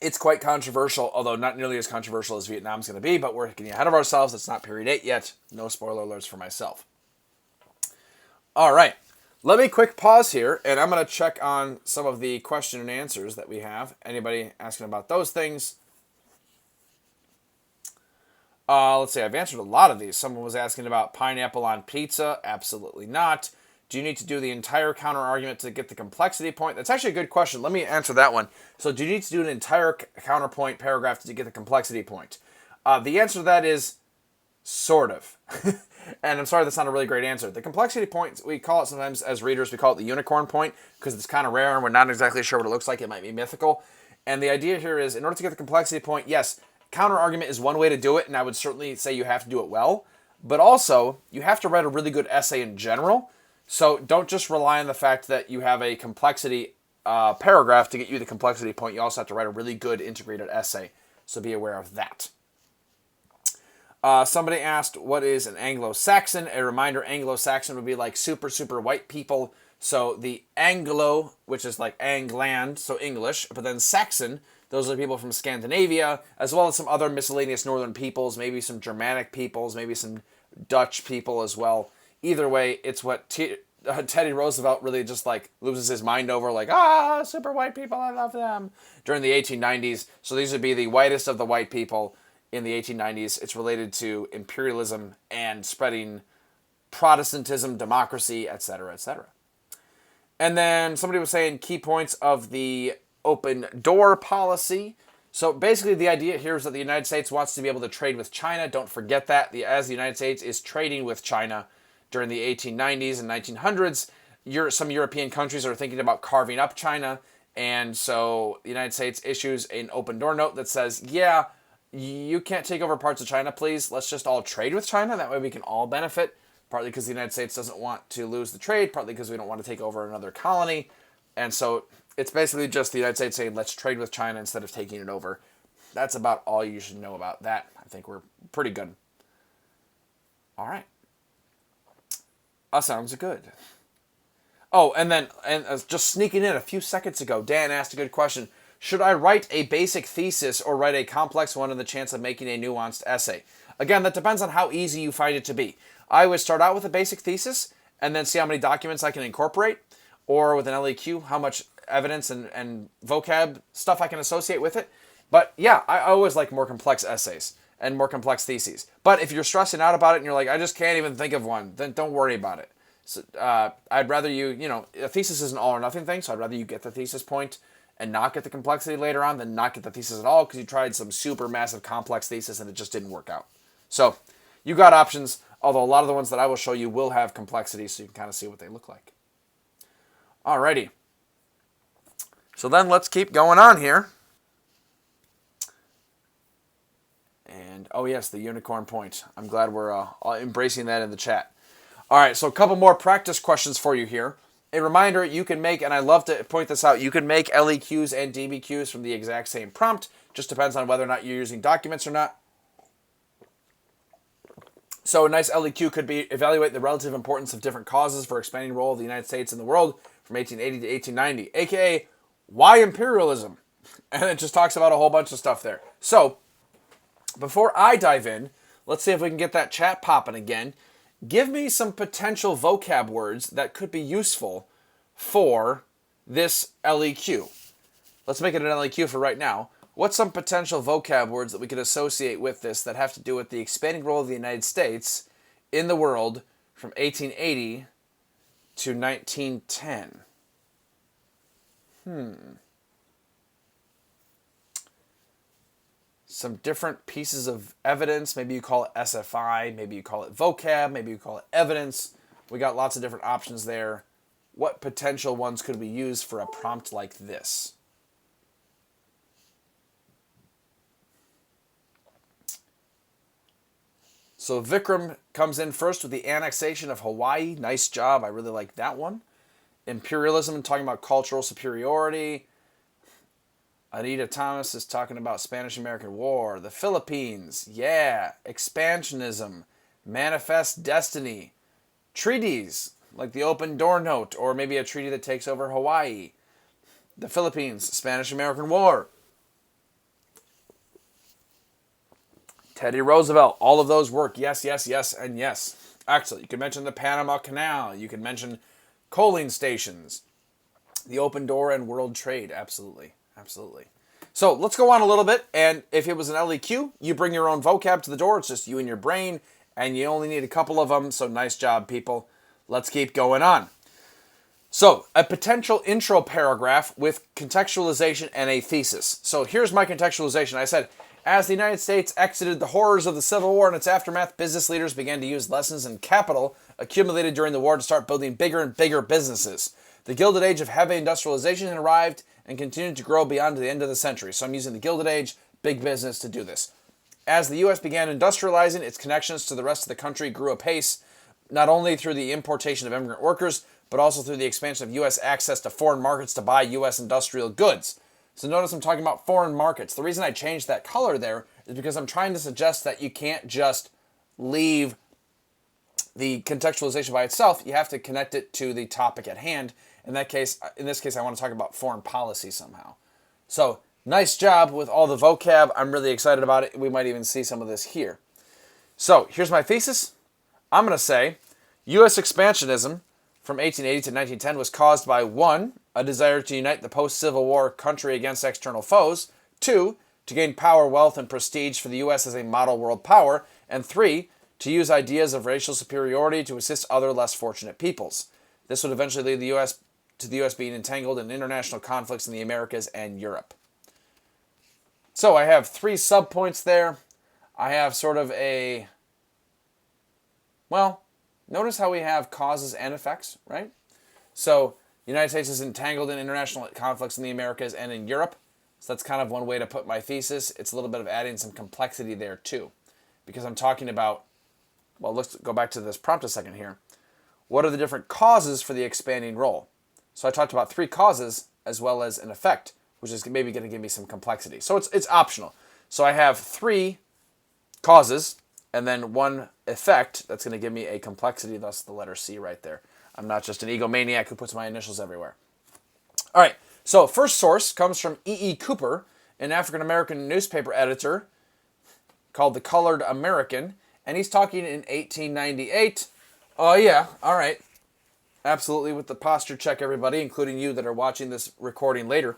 It's quite controversial, although not nearly as controversial as Vietnam's going to be, but we're getting ahead of ourselves. It's not period 8 yet. No spoiler alerts for myself. All right. Let me quick pause here, and I'm going to check on some of the question and answers that we have. Anybody asking about those things? Let's see. I've answered a lot of these. Someone was asking about pineapple on pizza. Absolutely not. Do you need to do the entire counter-argument to get the complexity point? That's actually a good question. Let me answer that one. So do you need to do an entire counterpoint paragraph to get the complexity point? The answer to that is sort of. And I'm sorry that's not a really great answer. The complexity point, we call it sometimes as readers, we call it the unicorn point because it's kind of rare and we're not exactly sure what it looks like. It might be mythical. And the idea here is in order to get the complexity point, yes, counter-argument is one way to do it, and I would certainly say you have to do it well. But also, you have to write a really good essay in general. So don't just rely on the fact that you have a complexity paragraph to get you the complexity point. You also have to write a really good integrated essay. So be aware of that. Somebody asked, what is an Anglo-Saxon? A reminder, Anglo-Saxon would be like super, super white people. So the Anglo, which is like Angland, so English, but then Saxon, those are people from Scandinavia, as well as some other miscellaneous northern peoples, maybe some Germanic peoples, maybe some Dutch people as well. Either way, it's what Teddy Roosevelt really just like loses his mind over, like, super white people, I love them, during the 1890s. So these would be the whitest of the white people in the 1890s. It's related to imperialism and spreading Protestantism, democracy, etc., etc. And then somebody was saying key points of the open door policy. So basically the idea here is that the United States wants to be able to trade with China. Don't forget that. As the United States is trading with China during the 1890s and 1900s, some European countries are thinking about carving up China. And so the United States issues an open door note that says, yeah, you can't take over parts of China, please. Let's just all trade with China. That way we can all benefit. Partly because the United States doesn't want to lose the trade, partly because we don't want to take over another colony. And so it's basically just the United States saying, let's trade with China instead of taking it over. That's about all you should know about that. I think we're pretty good. All right. Sounds good. Oh, and just sneaking in a few seconds ago, Dan asked a good question. Should I write a basic thesis or write a complex one in the chance of making a nuanced essay? Again, that depends on how easy you find it to be. I would start out with a basic thesis and then see how many documents I can incorporate, or with an LEQ, how much evidence and vocab stuff I can associate with it. But yeah, I always like more complex essays and more complex theses. But if you're stressing out about it and you're like, I just can't even think of one, then don't worry about it. So, I'd rather a thesis is an all or nothing thing, so I'd rather you get the thesis point and not get the complexity later on than not get the thesis at all because you tried some super massive complex thesis and it just didn't work out. So you got options, although a lot of the ones that I will show you will have complexity, so you can kind of see what they look like. Alrighty. So then let's keep going on here. And, oh yes, the unicorn point. I'm glad we're embracing that in the chat. All right, so a couple more practice questions for you here. A reminder, you can make, and I love to point this out, you can make LEQs and DBQs from the exact same prompt. Just depends on whether or not you're using documents or not. So a nice LEQ could be evaluate the relative importance of different causes for expanding role of the United States in the world from 1880 to 1890, aka why imperialism? And it just talks about a whole bunch of stuff there. So before I dive in, let's see if we can get that chat popping again. Give me some potential vocab words that could be useful for this LEQ. Let's make it an LEQ for right now. What's some potential vocab words that we could associate with this that have to do with the expanding role of the United States in the world from 1880 to 1910? Some different pieces of evidence. Maybe you call it SFI, maybe you call it vocab, maybe you call it evidence. We got lots of different options there. What potential ones could we use for a prompt like this? So Vikram comes in first with the annexation of Hawaii. Nice job. I really like that one. Imperialism, talking about cultural superiority. Anita Thomas is talking about Spanish-American War. The Philippines. Yeah. Expansionism. Manifest destiny. treaties, like the Open Door Note, or maybe a treaty that takes over Hawaii, the Philippines, Spanish-American War, Teddy Roosevelt, all of those work. Yes, yes, yes, and yes. Excellent. You could mention the Panama Canal. You could mention coaling stations, the open door, and world trade. Absolutely. Absolutely. So let's go on a little bit. And if it was an LEQ, you bring your own vocab to the door. It's just you and your brain, and you only need a couple of them. So nice job, people. Let's keep going on. So a potential intro paragraph with contextualization and a thesis. So here's my contextualization. I said, as the United States exited the horrors of the Civil War and its aftermath, business leaders began to use lessons and capital accumulated during the war to start building bigger and bigger businesses. The Gilded Age of heavy industrialization had arrived and continued to grow beyond the end of the century. So I'm using the Gilded Age, big business, to do this. As the U.S. began industrializing, its connections to the rest of the country grew apace, not only through the importation of immigrant workers, but also through the expansion of U.S. access to foreign markets to buy U.S. industrial goods. So notice I'm talking about foreign markets. The reason I changed that color there is because I'm trying to suggest that you can't just leave the contextualization by itself. You have to connect it to the topic at hand. In this case, I want to talk about foreign policy somehow. So nice job with all the vocab. I'm really excited about it. We might even see some of this here. So here's my thesis. I'm going to say U.S. expansionism from 1880 to 1910 was caused by 1, a desire to unite the post-Civil War country against external foes, 2, to gain power, wealth, and prestige for the U.S. as a model world power, and 3, to use ideas of racial superiority to assist other less fortunate peoples. This would eventually lead the U.S. to the U.S. being entangled in international conflicts in the Americas and Europe. So I have 3 subpoints there. I have sort of a, well, notice how we have causes and effects, right? So the United States is entangled in international conflicts in the Americas and in Europe. So that's kind of one way to put my thesis. It's a little bit of adding some complexity there too. Because I'm talking about, well, let's go back to this prompt a second here. What are the different causes for the expanding role? So I talked about 3 causes as well as an effect, which is maybe going to give me some complexity. So it's optional. So I have 3 causes and then 1 effect that's going to give me a complexity, thus the letter C right there. I'm not just an egomaniac who puts my initials everywhere. All right, so first source comes from E.E. Cooper, an African-American newspaper editor called The Colored American, and he's talking in 1898. Oh, yeah, all right. Absolutely, with the posture check, everybody, including you that are watching this recording later.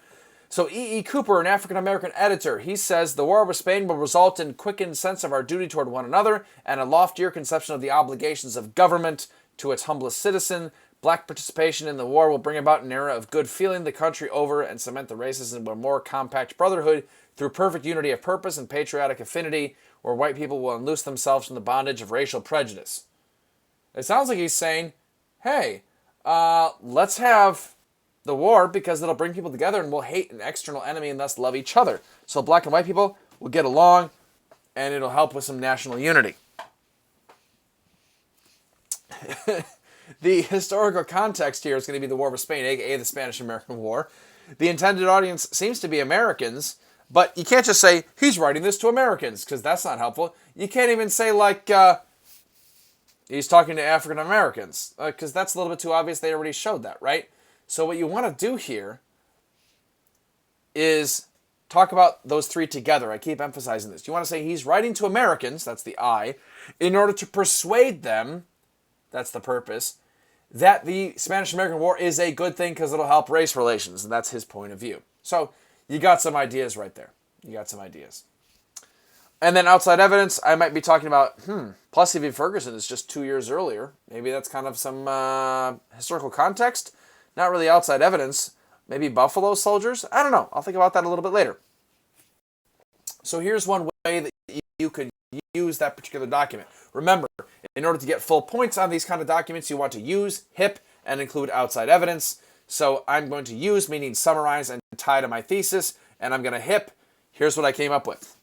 So E.E. Cooper, an African-American editor, he says, the war with Spain will result in quickened sense of our duty toward one another and a loftier conception of the obligations of government to its humblest citizen. Black participation in the war will bring about an era of good feeling the country over and cement the races into a more compact brotherhood through perfect unity of purpose and patriotic affinity, where white people will unloose themselves from the bondage of racial prejudice. It sounds like he's saying, hey, let's have the war because it'll bring people together and we'll hate an external enemy and thus love each other. So black and white people will get along and it'll help with some national unity. The historical context here is going to be the War of Spain, aka the Spanish-American War. The intended audience seems to be Americans, but you can't just say, he's writing this to Americans, because that's not helpful. You can't even say, like, he's talking to African Americans, because that's a little bit too obvious. They already showed that, right? So what you want to do here is talk about those 3 together. I keep emphasizing this. You want to say he's writing to Americans, that's the I, in order to persuade them, that's the purpose, that the Spanish-American War is a good thing because it'll help race relations, and that's his point of view. So you got some ideas right there. You got some ideas. And then outside evidence, I might be talking about, Plessy v. Ferguson is just 2 years earlier. Maybe that's kind of some historical context. Not really outside evidence. Maybe Buffalo Soldiers? I don't know. I'll think about that a little bit later. So here's one way that you could use that particular document. Remember, in order to get full points on these kind of documents, you want to use, HIP, and include outside evidence. So I'm going to use, meaning summarize and tie to my thesis, and I'm going to HIP. Here's what I came up with.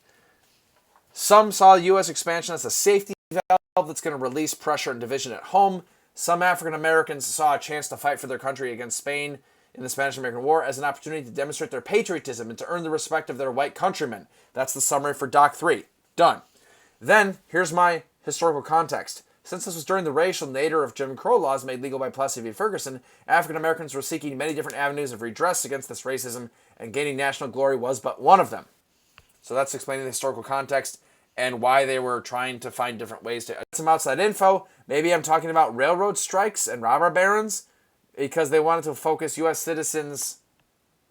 Some saw U.S. expansion as a safety valve that's going to release pressure and division at home. Some African Americans saw a chance to fight for their country against Spain in the Spanish-American War as an opportunity to demonstrate their patriotism and to earn the respect of their white countrymen. That's the summary for Doc 3. Done. Then, here's my historical context. Since this was during the racial nadir of Jim Crow laws made legal by Plessy v. Ferguson, African Americans were seeking many different avenues of redress against this racism, and gaining national glory was but one of them. So that's explaining the historical context and why they were trying to find different ways to get some outside info. Maybe I'm talking about railroad strikes and robber barons, because they wanted to focus U.S. citizens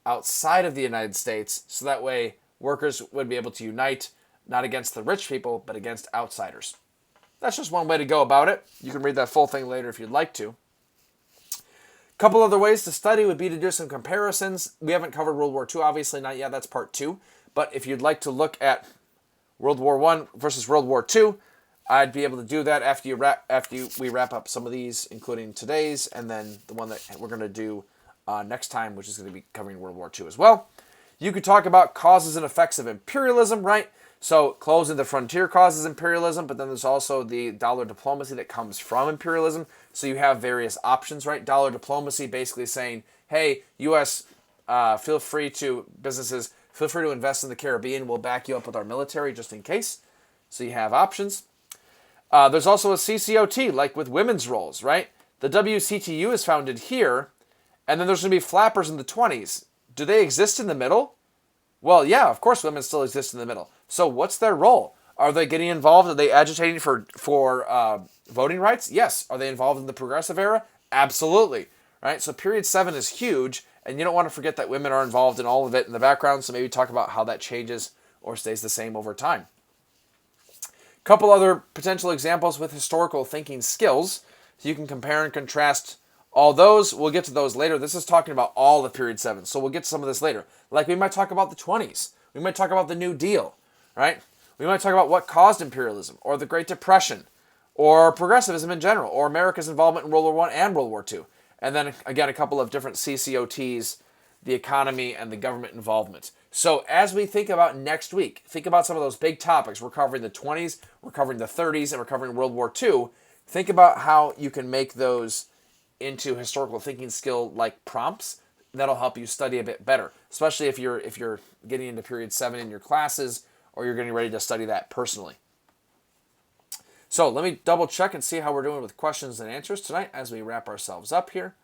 outside of the United States, so that way workers would be able to unite, not against the rich people, but against outsiders. That's just one way to go about it. You can read that full thing later if you'd like to. A couple other ways to study would be to do some comparisons. We haven't covered World War II, obviously not yet. That's part 2. But if you'd like to look at World War I versus World War II, I'd be able to do that after we wrap up some of these, including today's, and then the one that we're going to do next time, which is going to be covering World War II as well. You could talk about causes and effects of imperialism, right? So closing the frontier causes imperialism, but then there's also the dollar diplomacy that comes from imperialism. So you have various options, right? Dollar diplomacy basically saying, hey, U.S., businesses, feel free to invest in the Caribbean. We'll back you up with our military just in case. So you have options. There's also a CCOT, like with women's roles, right? The WCTU is founded here, and then there's going to be flappers in the 20s. Do they exist in the middle? Well, yeah, of course women still exist in the middle. So what's their role? Are they getting involved? Are they agitating for voting rights? Yes. Are they involved in the progressive era? Absolutely. Right? So period 7 is huge, and you don't want to forget that women are involved in all of it in the background, so maybe talk about how that changes or stays the same over time. A couple other potential examples with historical thinking skills. So you can compare and contrast all those. We'll get to those later. This is talking about all the period 7, so we'll get to some of this later. Like we might talk about the 20s. We might talk about the New Deal, right? We might talk about what caused imperialism, or the Great Depression, or progressivism in general, or America's involvement in World War I and World War II. And then, again, a couple of different CCOTs, the economy, and the government involvement. So as we think about next week, think about some of those big topics. We're covering the 20s, we're covering the 30s, and we're covering World War II. Think about how you can make those into historical thinking skill like prompts. That'll help you study a bit better, especially if you're getting into period 7 in your classes, or you're getting ready to study that personally. So let me double check and see how we're doing with questions and answers tonight as we wrap ourselves up here.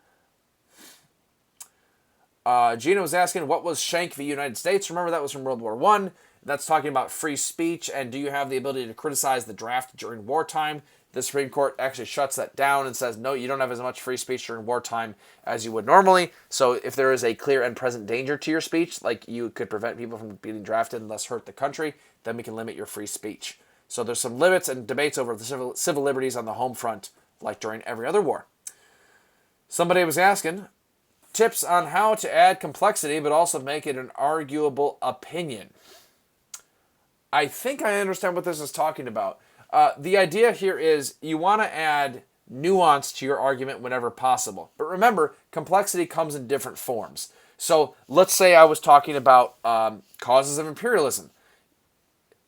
Gina was asking, what was Schenck v. United States? Remember, that was from World War I. That's talking about free speech, and do you have the ability to criticize the draft during wartime? The Supreme Court actually shuts that down and says, no, you don't have as much free speech during wartime as you would normally. So if there is a clear and present danger to your speech, like you could prevent people from being drafted and thus hurt the country, then we can limit your free speech. So there's some limits and debates over the civil liberties on the home front, like during every other war. Somebody was asking, tips on how to add complexity but also make it an arguable opinion. I think I understand what this is talking about. The idea here is you want to add nuance to your argument whenever possible. But remember, complexity comes in different forms. So let's say I was talking about causes of imperialism.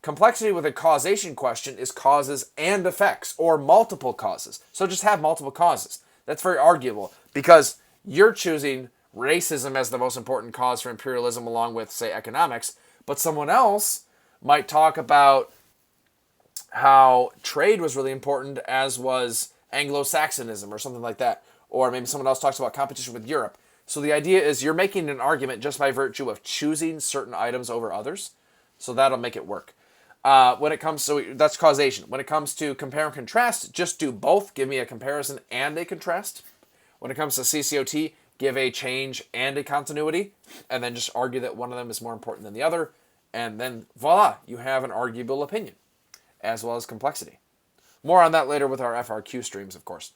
Complexity with a causation question is causes and effects, or multiple causes. So just have multiple causes. That's very arguable, because you're choosing racism as the most important cause for imperialism along with, say, economics, but someone else might talk about how trade was really important, as was Anglo-Saxonism or something like that. Or maybe someone else talks about competition with Europe. So the idea is you're making an argument just by virtue of choosing certain items over others. So that'll make it work. When it comes to, that's causation. When it comes to compare and contrast, just do both. Give me a comparison and a contrast. When it comes to CCOT, give a change and a continuity, and then just argue that one of them is more important than the other. And then voila, you have an arguable opinion, as well as complexity. More on that later with our FRQ streams, of course.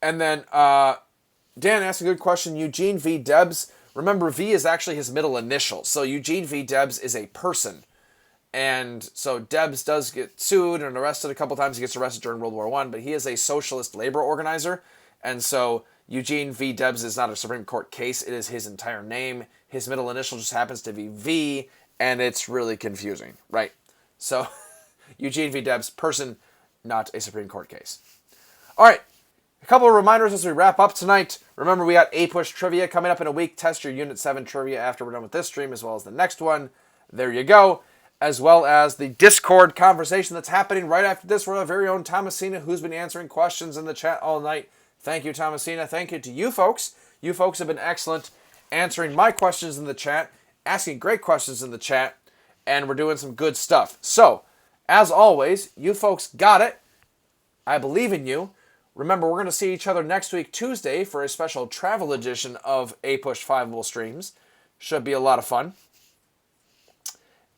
And then Dan asked a good question. Eugene V. Debs. Remember, V is actually his middle initial. So Eugene V. Debs is a person. And so Debs does get sued and arrested a couple times. He gets arrested during World War I, but he is a socialist labor organizer. And so Eugene V. Debs is not a Supreme Court case. It is his entire name. His middle initial just happens to be V, and it's really confusing, right? So Eugene V. Debs, person, not a Supreme Court case. All right. A couple of reminders as we wrap up tonight. Remember, we got APUSH trivia coming up in a week. Test your Unit 7 trivia after we're done with this stream, as well as the next one. There you go. as well as the Discord conversation that's happening right after this with our very own Thomasina, who's been answering questions in the chat all night. Thank you, Thomasina. Thank you to you folks. You folks have been excellent answering my questions in the chat, asking great questions in the chat, and we're doing some good stuff. So, as always, you folks got it. I believe in you. Remember, we're going to see each other next week, Tuesday, for a special travel edition of APUSH 5 streams. Should be a lot of fun.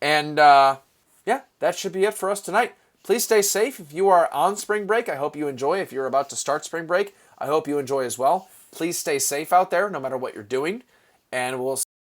And, yeah, that should be it for us tonight. Please stay safe. If you are on spring break, I hope you enjoy. If you're about to start spring break, I hope you enjoy as well. Please stay safe out there, no matter what you're doing. And we'll